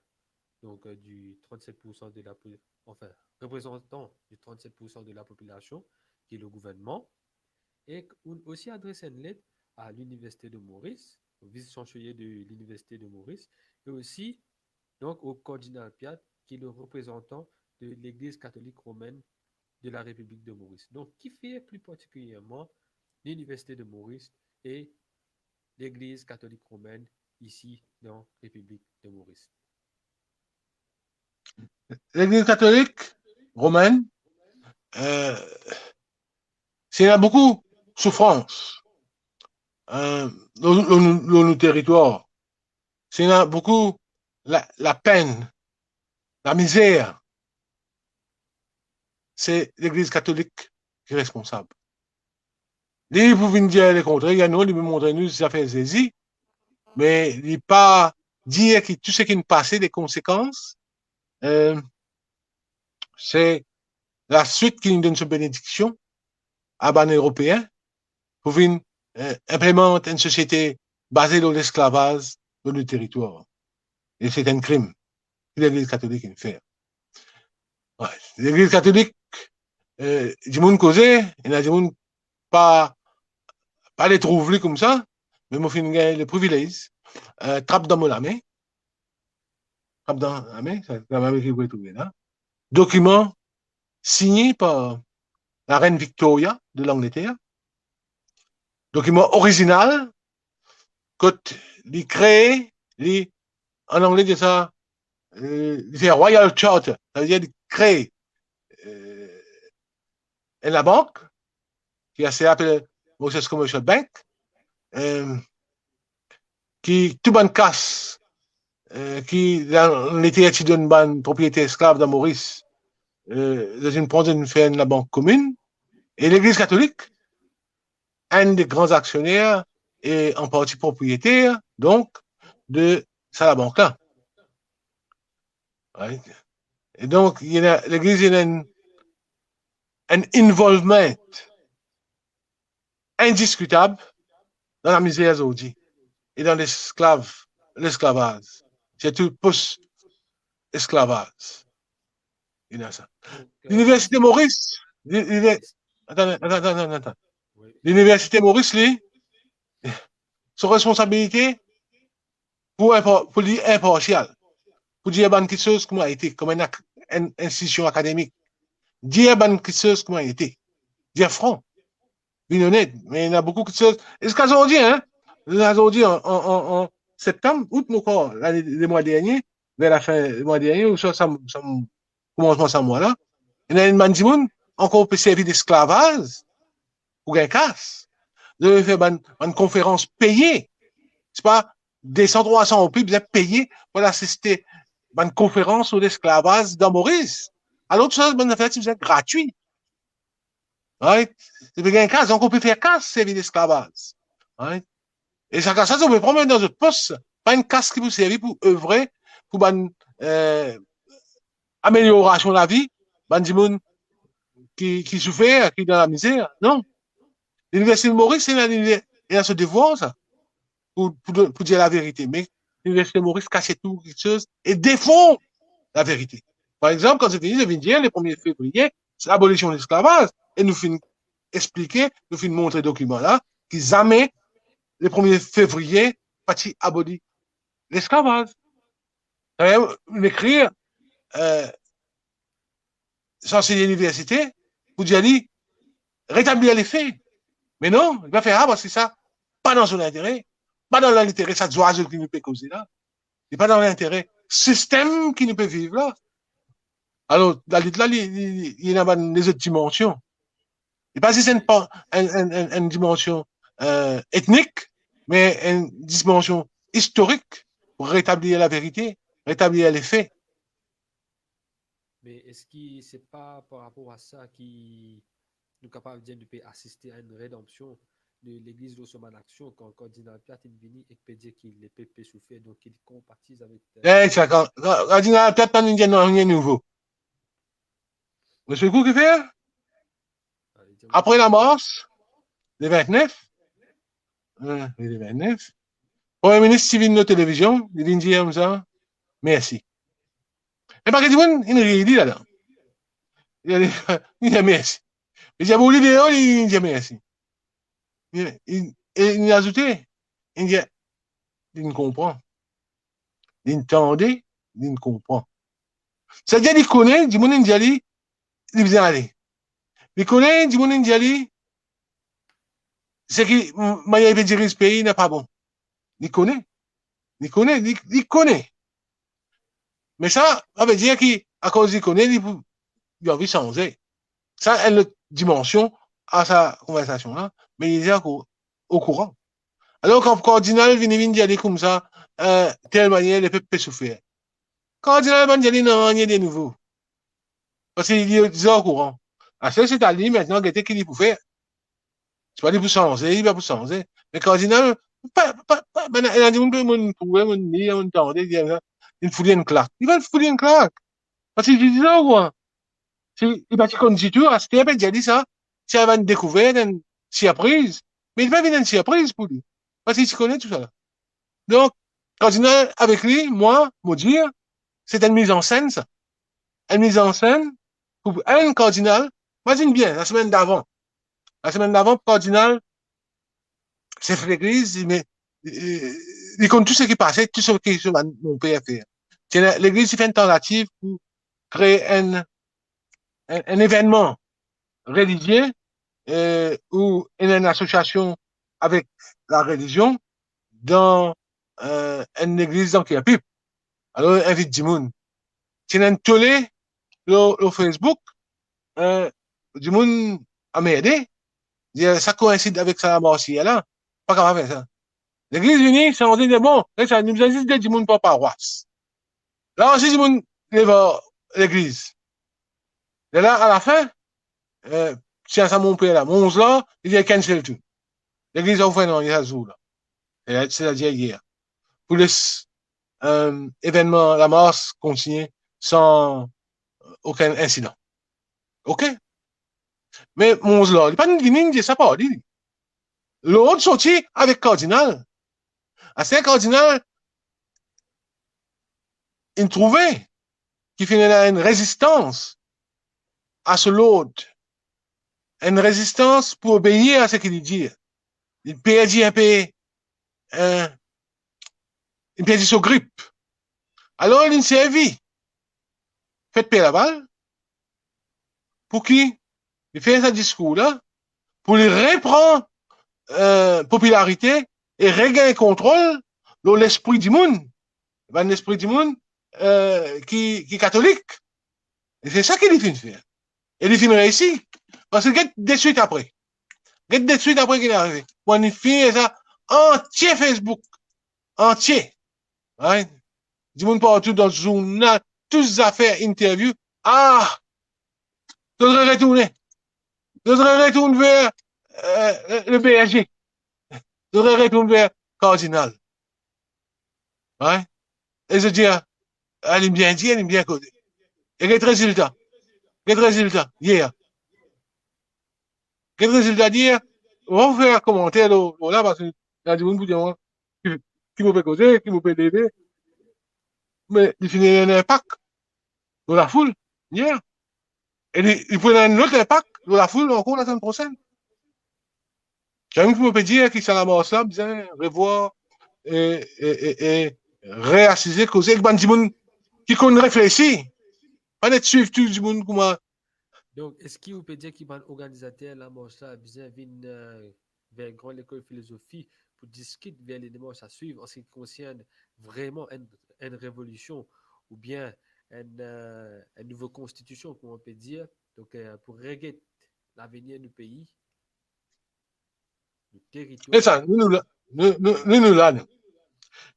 donc du 37% de la enfin représentant du 37% de la population qui est le gouvernement, et on aussi adresse une lettre à l'université de Maurice, au vice-chancelier de l'université de Maurice, et aussi donc au cardinal Piat, qui est le représentant de l'Église catholique romaine de la République de Maurice. Donc, qui fait plus particulièrement l'université de Maurice et l'Église catholique romaine ici dans la République de Maurice. L'Église catholique romaine, s'il y a beaucoup de souffrance dans nos territoires, s'il y a beaucoup la peine, la misère, c'est l'Église catholique qui est responsable. Ils peuvent dire le contraire, il y a nous, ils me montrent nous, ça fait saisi, mais il pas dire que tout ce qui nous passe, des conséquences, c'est la suite qui nous donne cette bénédiction à ban européen pour venir implémenter une société basée sur l'esclavage dans le territoire. Et c'est un crime que l'Église catholique fait. Ouais. L'Église catholique, du monde causé, il y a du monde pas les trouver comme ça, mais moi, j'ai le privilège, trappe dans la main, trappe dans la main, c'est la main qui vous trouver là. Document signé par la reine Victoria de l'Angleterre. Document original, que il créé, en anglais, c'est ça, c'est Royal Charter, ça veut dire créé la banque, qui s'est appelée Moses Commercial Bank, qui tout bonne casse, qui dans l'été qui donne une propriété esclave dans Maurice, dans une prendre une fait la banque commune, Et l'Église catholique, un des grands actionnaires et en partie propriétaire, donc, de ça, banque-là. Right? Et donc, l'Église, il y a un involvement indiscutable dans la misère aujourd'hui et dans l'esclavage. C'est tout post-esclavage. Il y a ça. Donc, L'Université Maurice, attends. oui. L'Université Maurice, lui, son responsabilité pour dire impartial, pour dire quelque chose comment a été, comme une institution académique, dire quelque chose comment a été, dire franc, bien honnête, mais il y a beaucoup de choses. Et ce qu'ils ont dit, hein, ils ont dit en septembre, août, le mois dernier, vers la fin du mois dernier, ou ça commencement ce mois-là, il y a une mandimoun encore peut servir d'esclavage pour un casse. De faire une conférence payée. C'est pas des 100, 300 au PIB, vous êtes payé pour assister à une conférence sur l'esclavage dans Maurice. À l'autre chose, vous êtes gratuit. Right? C'est bien un cas, donc on peut faire casse servir d'esclavage. Right? Et ça, on peut prendre dans notre poste, pas une casse qui vous servir pour œuvrer, pour une amélioration de la vie, ben, qui souffre, qui est dans la misère. Non. L'Université de Maurice, il a ce devoir, ça, pour dire la vérité. Mais l'Université de Maurice cache tout, quelque chose, et défend la vérité. Par exemple, quand c'est fini, je viens dire, le 1er février, c'est l'abolition de l'esclavage. Et nous finissons expliquer, nous finissons montrer le document là, qui jamais, le 1er février, parti abolit l'esclavage. On écrire, censé l'université, pour dire, rétablir les faits. Mais non, il va faire, parce que ça, pas dans son intérêt, pas dans l'intérêt, ça doit qui nous peut causer là. C'est pas dans l'intérêt système qui nous peut vivre là. Alors, dans là, il y a des autres dimensions. Et pas si c'est une dimension ethnique, mais une dimension historique pour rétablir la vérité, rétablir les faits. Mais est-ce que c'est pas par rapport à ça qui nous capable de assister à une rédemption de l'Église de son action quand le cardinal Platine vini et peut dire qu'il est pépé souffert, donc il compatise avec. Cardinal Platine, il n'y a rien de nouveau. Monsieur Kou qui fait? Après la marche, le 29, le 29, Premier ministre civil de télévision, il dit comme ça, merci. Et pas que du monde, il dit là-dedans. Il dit merci. Il dit, pour l'idée, il dit merci. Il a ajouté, il dit, il comprend. Il entendait, il comprend. C'est-à-dire, il connaît, du monde, il dit, il vient aller. Il connaît, du monde, il dit, c'est que, manière de gérer ce pays n'est pas bon. Il connaît. Il connaît. Mais ça, ça veut dire qu'à cause qu'il connaît, il a envie de changer. Ça, c'est une dimension à sa conversation là, mais il est au courant. Alors, quand le cardinal vient dire comme ça, telle manière, le peuple peut souffrir. Cardinal va dire non, rien de nouveau. Parce qu'il est déjà au courant. À ce c'est à lui maintenant, qu'est-ce qu'il peut faire? C'est pas dit pour changer, il va pour changer. Mais cardinal, il a dit, mon trouver, mon nid, mon temps, il fout une claque. Il va foutre une claque. Parce qu'il dit ça, quoi. Il va dire qu'on dit tout, à ce qu'il a dit ça, si elle va une découverte, une surprise. Mais il va venir une surprise pour lui. Parce qu'il connaît tout ça. Donc, cardinal, avec lui, moi, me dire, c'est une mise en scène, ça. Une mise en scène pour un cardinal. Imagine bien, la semaine d'avant. La semaine d'avant, cardinal, c'est fait l'église, mais il compte tout ce qui passait, tout ce que mon père fait. L'église, il fait une tentative pour créer un événement religieux ou une association avec la religion dans une église dans qui a pipe. Alors, il invite du monde. C'est un tollé au Facebook, du monde a m'aider. Ça coïncide avec ça, Marseille, là. Pas capable de faire ça. L'église unie, c'est on dit, bon, ça nous existe du monde par paroisse. Là aussi, du monde va l'église. Et là, à la fin, si ça mon père là, mon 11 là, il dit cancel tout. L'église a ouvert dans les jours là. C'est-à-dire hier. Pour les événements, la masse continue sans aucun incident. OK? Mais mon là, il n'est pas venu dire ça pas. L'autre sorti avec cardinal. À ce cardinal, il trouvait qu'il faisait une résistance à ce l'autre. Une résistance pour obéir à ce qu'il dit. Il perdit un peu, il perdit son grippe. Alors, il servi. Faites paix la balle. Pour qui? Il fait un discours là, pour lui reprendre popularité et regagner contrôle dans l'esprit du monde. L'esprit du monde qui est catholique. Et c'est ça qu'il finit de faire. Et il finit réussi. Parce que get de suite après. Get de suite après qu'il est arrivé. Quand il finit ça, entier Facebook. Entier. Right? Du monde partout dans le journal, tous les affaires, interviews. Ah! Je voudrais retourner. Je voudrais retourner vers le PSG. Je voudrais retourner vers Cardinal. Ouais. Et je dis, elle est bien dit, elle est bien codée. Et quel résultat? Quel résultat? Hier. Quel résultat d'hier? On va vous faire un commentaire là, parce que il y a du monde qui vous peut causer, qui vous peut aider. Mais il finit un impact dans la foule hier. Et il prenait un autre impact dans la foule encore la semaine prochaine. Quelqu'un qui peut dire qu'il s'en a mort là, bien revoir et réassiser, causer avec des gens qui connaissent réfléchir. Pas d'être suivre tout le monde comme Donc, est-ce qu'il vous peut dire qu'il y a un organisateur, là, moi, ça, bien, vient vers une grande école de philosophie pour discuter vers les démarches à suivre en ce qui concerne vraiment une révolution ou bien une nouvelle constitution, comme on peut dire, donc pour régler l'avenir du pays, du et territoire. ça, nous là,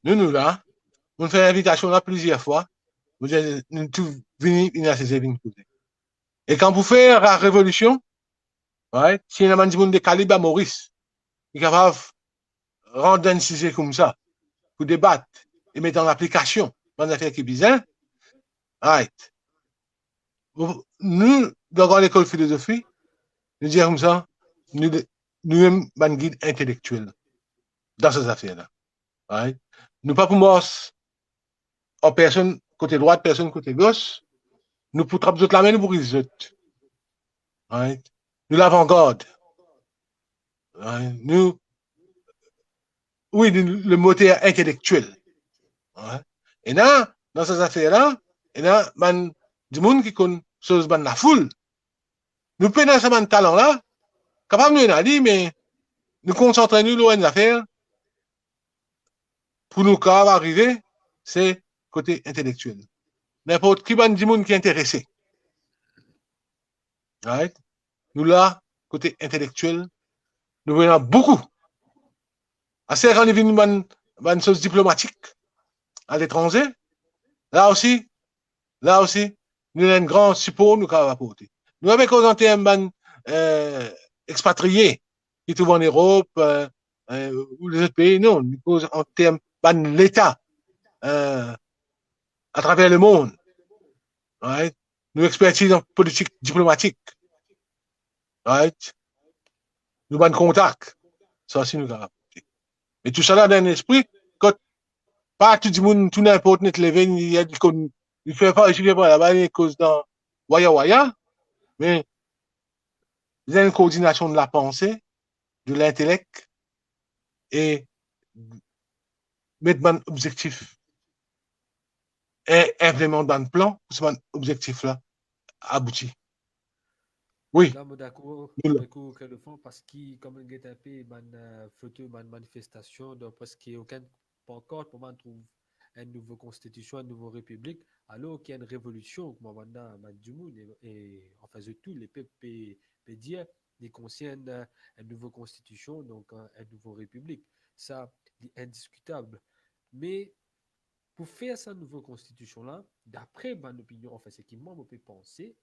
nous là, on fait l'invitation là plusieurs fois. Vous êtes tous venus, il y a ces événements. Et quand vous faites la révolution, ouais, si y a un monde de calibre Maurice, il est capable de rendre un sujet comme ça, pour débattre et mettre en application dans affaire qui est bizarre, right. Nous, dans l'école de philosophie, nous disons comme ça, nous sommes un guide intellectuel dans ces affaires-là. Right. Nous pas pour moi, en personne côté droite, personne côté gauche, nous pour trapper la main, nous pour les autres. Right. Nous l'avant-garde. Right. Nous, oui, le moteur intellectuel. Ouais. Et là, dans ces affaires-là, et là, du monde qui connaît chose la foule, nous prenons ce talent-là, capable de nous aller, mais nous concentrons-nous dans les affaires pour nous arriver, c'est côté intellectuel. N'importe qui du monde qui est intéressé. Right? Nous là, côté intellectuel, nous voyons beaucoup. Assez quand il vient une chose diplomatique à l'étranger, là aussi, nous avons un grand support nous avons apporté. Nous avons présenté un expatrié qui trouve en Europe ou les autres pays, non, nous cause en termes de l'État à travers le monde. Right? Nous expertise en politique diplomatique. Right? Nous avons contact. Ça aussi, nous avons apporté. Et tout ça là dans l'esprit, quand pas tout le monde, tout n'importe net levé, il fait pas, il fait pas là-bas, il cause dans Waya, mais il y a une coordination de la pensée, de l'intellect et mettre un objectif et implémenter un plan pour ce objectif-là abouti. Oui. Là, je d'accord avec vous que le fond parce que, comme on a tapé, photo, manifestation, donc parce qu'il n'y a aucune pancarte pour man trouve une nouvelle constitution, une nouvelle république, alors qu'il y a une révolution, comme on a du monde, et enfin, tout les peuples peuvent dire, ils concernent une nouvelle constitution, donc une nouvelle république. Ça, c'est indiscutable. Mais pour faire cette nouvelle constitution-là, d'après mon opinion, enfin, ce qui moi me fait penser,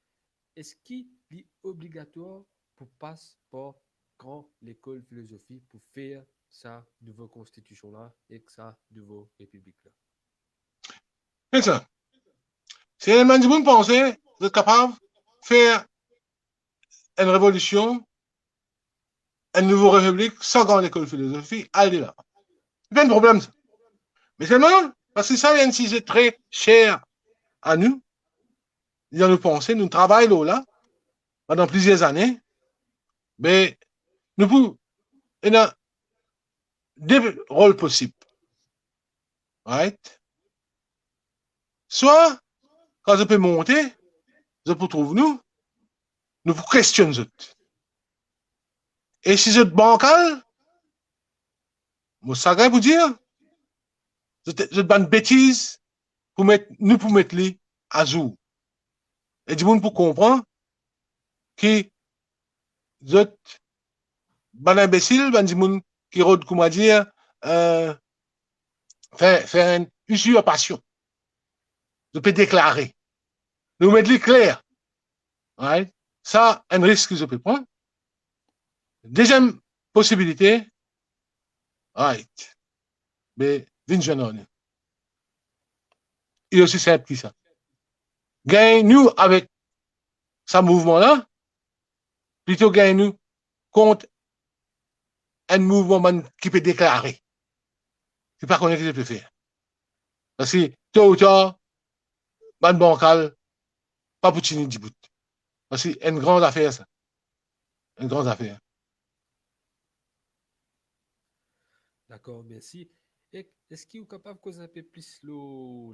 est-ce qu'il est obligatoire pour passer par quand l'école philosophie pour faire sa nouvelle constitution-là et sa nouvelle république-là. C'est ça. Si les gens pensent, vous êtes capable de faire une révolution, une nouvelle république sans grande école de philosophie, allez là. C'est pas un problème, ça. Mais seulement, parce que ça, même si c'est très cher à nous, nous nous pensons, nous travaillons là, pendant plusieurs années, mais nous pouvons, il y a deux rôles possibles. Right? Soit, quand je peux monter, je peux trouver nous pouvons questionner les autres. Et si je suis bancal, moi, ça va vous dire, je une bêtise pour mettre les à jour. Et du monde pour comprendre que vous êtes un imbécile, du monde qui rôde, comment dire, faire une usurpation. Je peux déclarer. Nous mettre les clair. Right? Ça, un risque que je peux prendre. Deuxième possibilité, right. Mais, il est aussi simple que ça. Gagne nous avec ce mouvement-là, plutôt gagne nous contre un mouvement qui peut déclarer. C'est pas qu'on ce que je peux faire. Parce que, tôt ou tard, man bancal, pas pour tenir du bout. Parce que c'est une grande affaire, ça. Une grande affaire. D'accord, merci. Est-ce qu'il est capable de causer un peu plus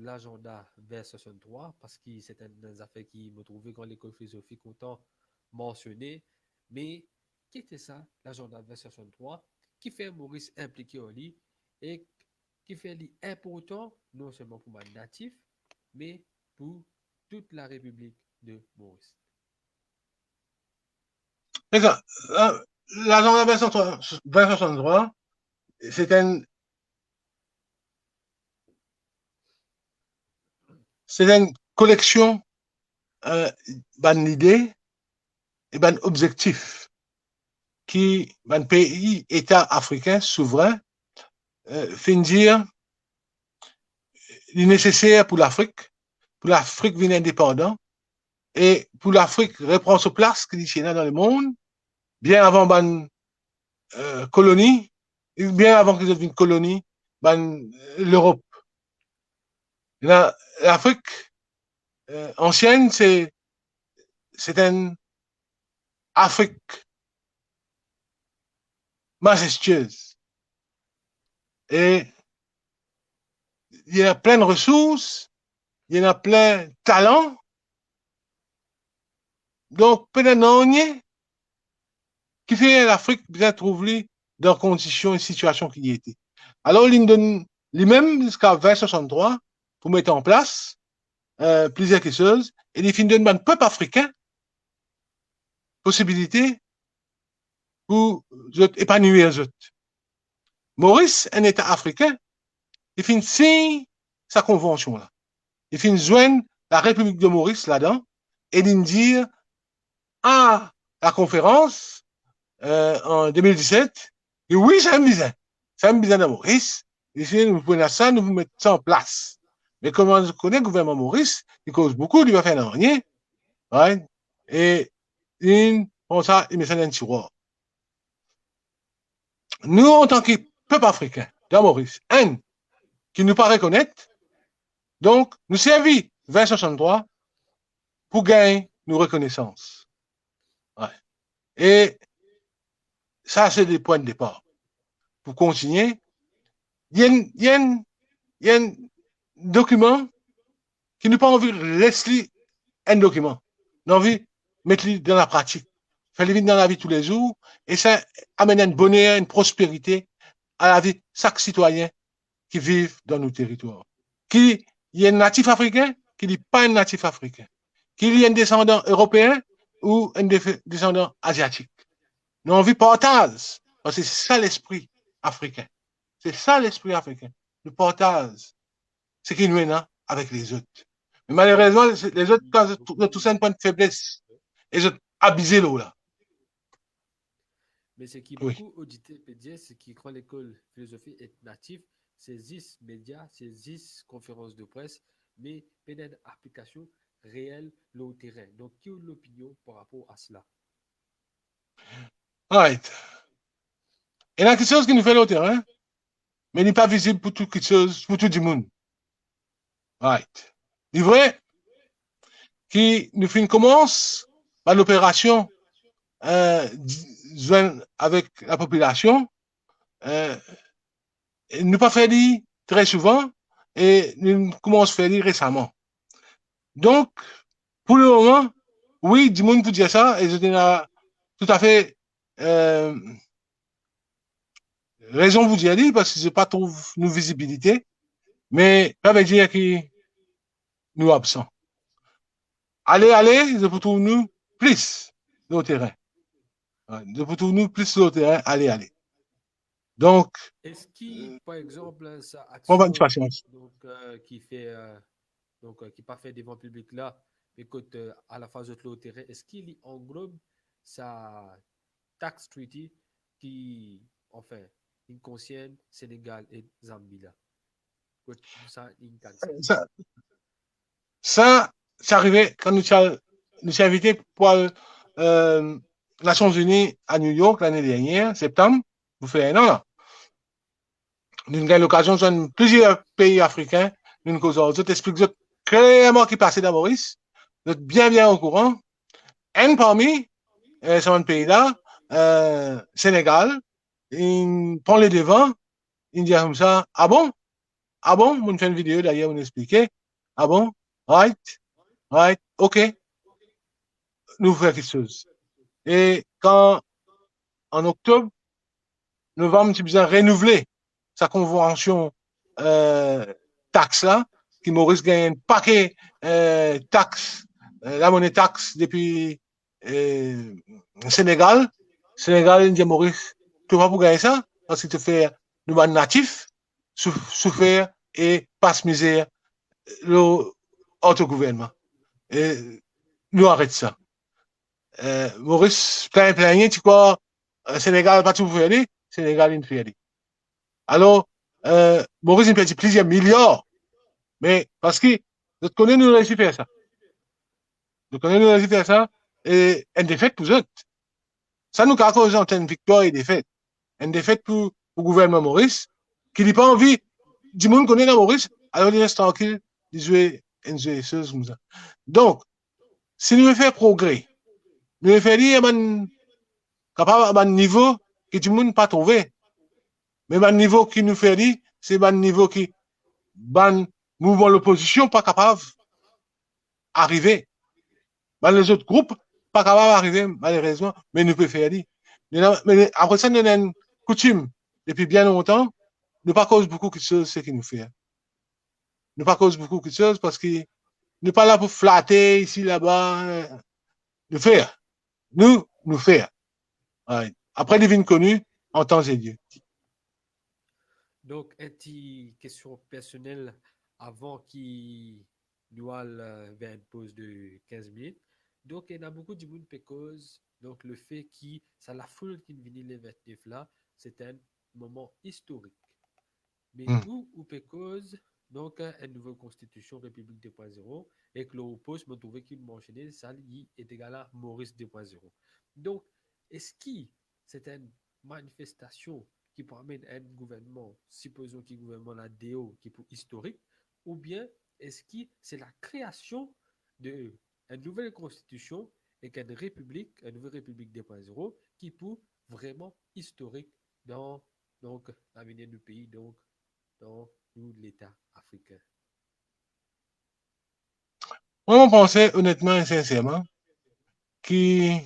l'agenda vers 63? Parce que c'est une affaire qui me trouvait quand l'école philosophique autant mentionné. Mais qui était ça, l'agenda vers 63, qui fait Maurice impliqué en lui et qui fait lui important, non seulement pour les natifs, mais pour toute la République de Maurice? Regarde, l'agenda 2063, c'est une collection d'idées et d'objectifs qui, un pays, État africain souverain, fin dire, il nécessaire pour l'Afrique vient indépendant, et pour l'Afrique reprend sa place qu'il y a dans le monde, bien avant ban colonie, bien avant qu'ils deviennent colonie, ban l'Europe. L'Afrique ancienne, c'est une Afrique majestueuse. Et il y a plein de ressources, il y en a plein de talents. Donc, peut-être qui fait l'Afrique bien trouver dans conditions et situations qui y étaient. Alors, il donne lui-même jusqu'à 2063 pour mettre en place plusieurs choses et il finit de un peuple africain possibilité pour épanouir les autres. Maurice, un État africain, il finit signer sa convention là. Il finit joindre la République de Maurice là-dedans et il dit à la conférence en 2017, et oui, c'est un bizarre. C'est un bizarre de Maurice. Ici, nous prenons ça, nous mettons ça en place. Mais comment je connais le gouvernement Maurice, il cause beaucoup, il va faire rien. Right? Et on ça, il met ça dans un tiroir. Nous, en tant que peuple africain, dans Maurice, qui ne nous pas reconnaître, donc, nous servis 2063 pour gagner nos reconnaissances. Ouais. Et ça, c'est des points de départ. Pour continuer, il y a un document qui n'a pas envie de laisser un document. Il a envie de mettre dans la pratique. Faire le dans la vie tous les jours et ça amène un bonheur, une prospérité à la vie de chaque citoyen qui vit dans nos territoires. Qu'il y ait un natif africain, qu'il n'y ait pas un natif africain. Qu'il y ait un descendant européen ou un descendant asiatique. Nous envie partage. Parce que c'est ça l'esprit africain. C'est ça l'esprit africain. Le partage. Ce qui nous est là avec les autres. Mais malheureusement, les autres, quand tout ça un point de faiblesse, et je abusé là. Mais ce qui Oui. beaucoup audité peut dire, c'est qui croient l'école philosophie est natif, saisissent médias, saisissent conférences de presse, mais peut-être application réelle au terrain. Donc, qui a l'opinion par rapport à cela? Right. Il y a quelque chose qui nous fait le terrain, mais il n'est pas visible pour tout quelque chose, pour tout le monde. Right. Il est vrai qui nous fait une commence par l'opération avec la population, euh, nous pas fait dit très souvent et nous commençons à faire dit récemment. Donc, pour le moment, oui, du monde peut dire ça et je dis tout à fait raison vous dire parce que je pas trouve une visibilité, mais ça veut dire que nous absents. Allez, je vous trouve nous plus au terrain. Je vous trouve nous plus au terrain, allez. Donc, Est-ce qui, par exemple, sa on va une action patience. donc, qui fait qui pas fait devant le public là, mais à la phase de l'autre terrain, est-ce qu'il englobe sa tax treaty qui, enfin, il concerne Sénégal et Zambie là? Ça, il ça. Ça, ça, c'est arrivé quand nous sommes invités pour Nations Unies à New York l'année dernière, septembre, vous faites un an là. Nous avons eu l'occasion de joindre plusieurs pays africains. Nous causons, je t'explique clairement ce qui passait dans Maurice. Vous êtes bien au courant. Un parmi ces pays-là, Sénégal, il prend les devants, il dit comme ça, ah bon? Ah bon? On fait une vidéo d'ailleurs, on expliquait. Ah bon? Right, ok. Nous faisons quelque chose. Et quand, en octobre, novembre, tu besoin renouveler sa convention taxe là, qui Maurice gagne un paquet taxe, la monnaie taxe depuis Sénégal. Sénégal, il dit Maurice, tu vas pour gagner ça, parce qu'il te fait nous natif, souffrir et passe misère le autogouvernement. Et nous arrête ça. Maurice, plein, tu crois, Sénégal, pas tout faire, Sénégal, il fait. Alors, Maurice, il perd plusieurs milliards. Mais parce que, nous connaissons, nous réussi à faire ça. Nous connaissons, nous réussi à faire ça. Et une défaite pour eux. Ça nous a causé une victoire et défaite. Une défaite pour le gouvernement Maurice, qui n'a pas envie, du monde connaît dans Maurice, alors il reste tranquille, il joue une chose comme ça. Donc, si nous voulons faire progrès, nous voulons faire dire, capable à un niveau que tout le monde n'a pas trouvé. Mais un niveau qui nous fait dire, c'est un niveau qui, ban mouvement l'opposition pas capable d'arriver. Ben, les autres groupes pas capable d'arriver, malheureusement, mais nous pouvons faire dire. Mais après ça, nous avons une coutume, depuis bien longtemps, nous pas cause beaucoup de choses, ce qui nous fait. Nous pas cause beaucoup de choses parce que nous pas là pour flatter ici, là-bas, nous faire. Nous faire. Ouais. Après, devine connu en temps et lieu. Donc, une petite question personnelle avant qu'il nous aille vers une pause de 15 minutes. Donc, il y a beaucoup de monde qui cause. Donc, le fait que ça la foule qui vient les 29 là, c'est un moment historique. Mais où ou peut cause donc une nouvelle constitution République 2.0 et que l'oppose me trouvait qu'il mentionnait ça est égal à Maurice 2.0. Donc, est-ce que c'est une manifestation qui permet un gouvernement, supposons qu'il gouvernement la DO qui est historique, ou bien est-ce que c'est la création d'une nouvelle constitution et une nouvelle République 2.0 qui est vraiment historique dans donc l'avenir du pays, donc dans l'État africain. Moi, je pensais honnêtement et sincèrement que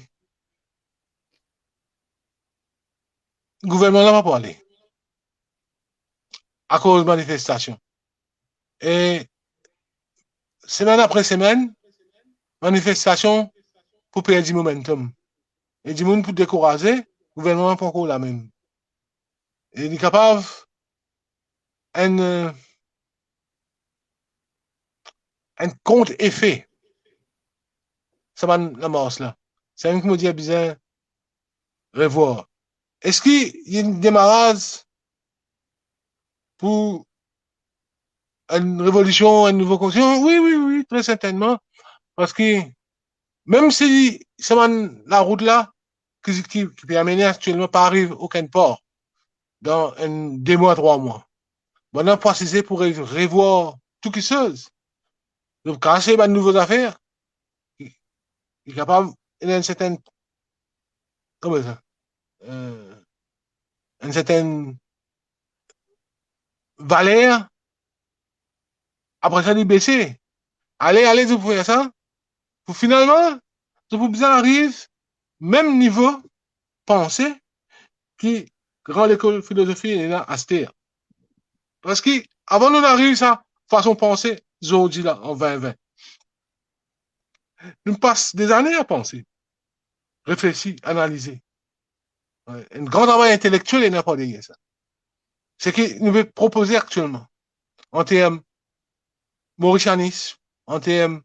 le gouvernement n'a pas parlé à cause de manifestations. Et semaine après semaine, manifestation pour perdre du momentum. Et du monde pour décourager, le gouvernement pas encore la même. Et il est capable un contre-effet. Ça va la masse là. C'est un qui me dit bien revoir. est-ce qu'il y a une démarrage pour une révolution, un nouveau constitution? Oui, oui, oui, très certainement. Parce que même si c'est la route là qui peut amener actuellement pas arrive aucun port dans 2 mois, 3 mois. Bon, on a précisé pour revoir tout qui se chose. Donc, casser de nouvelles affaires, il est capable, il a une certaine, comment ça, euh, une certaine valeur. Après ça, il baisser. Allez, vous pouvez ça. Pour finalement, vous bien arrive, même niveau pensée qui rend l'école philosophie est là à se taire. Parce que, avant nous d'arriver ça, façon penser, aujourd'hui là, en 2020, nous passe des années à penser, réfléchir, analyser. Ouais. Un grand travail intellectuel et n'importe quoi, ça. C'est ce que nous veut proposer actuellement, en termes mauritianisme, en termes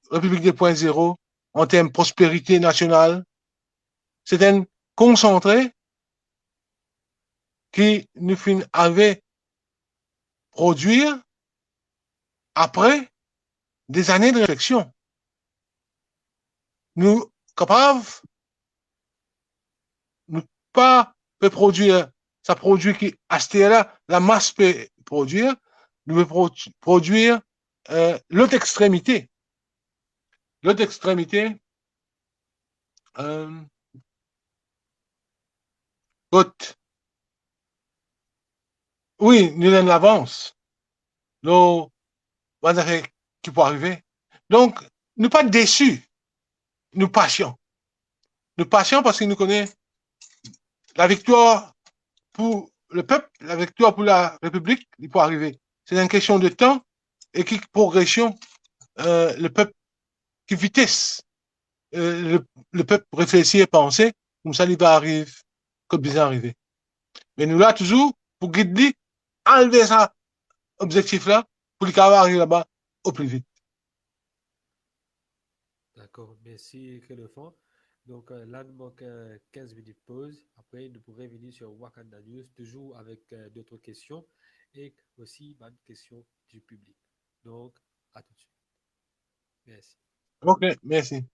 République 2.0, en termes prospérité nationale. C'est un concentré qui nous avait produire après des années de réflexion. Nous capables ne pas peut produire ça produit qui à ce là la masse peut produire, nous peut produire l'autre extrémité. L'autre extrémité, euh, haute. Oui, nous avons l'avance. Nous, qui peut arriver. Donc, nous pas déçus, nous patients. Nous patients parce que nous connaissons la victoire pour le peuple, la victoire pour la République, il peut arriver. C'est une question de temps et qui progression, le peuple, qui vitesse, le peuple réfléchit et penser, comme ça, il va arriver, comme bien arrivé. Mais nous là, toujours, pour guider, enlever ça, objectif-là, pour qu'il arrive là-bas au plus vite. D'accord, merci Crélephant. Donc là, nous manque 15 minutes de pause. Après, nous pourrons revenir sur Wakanda News, toujours avec d'autres questions et aussi une question du public. Donc, à tout de suite. Merci. OK, merci.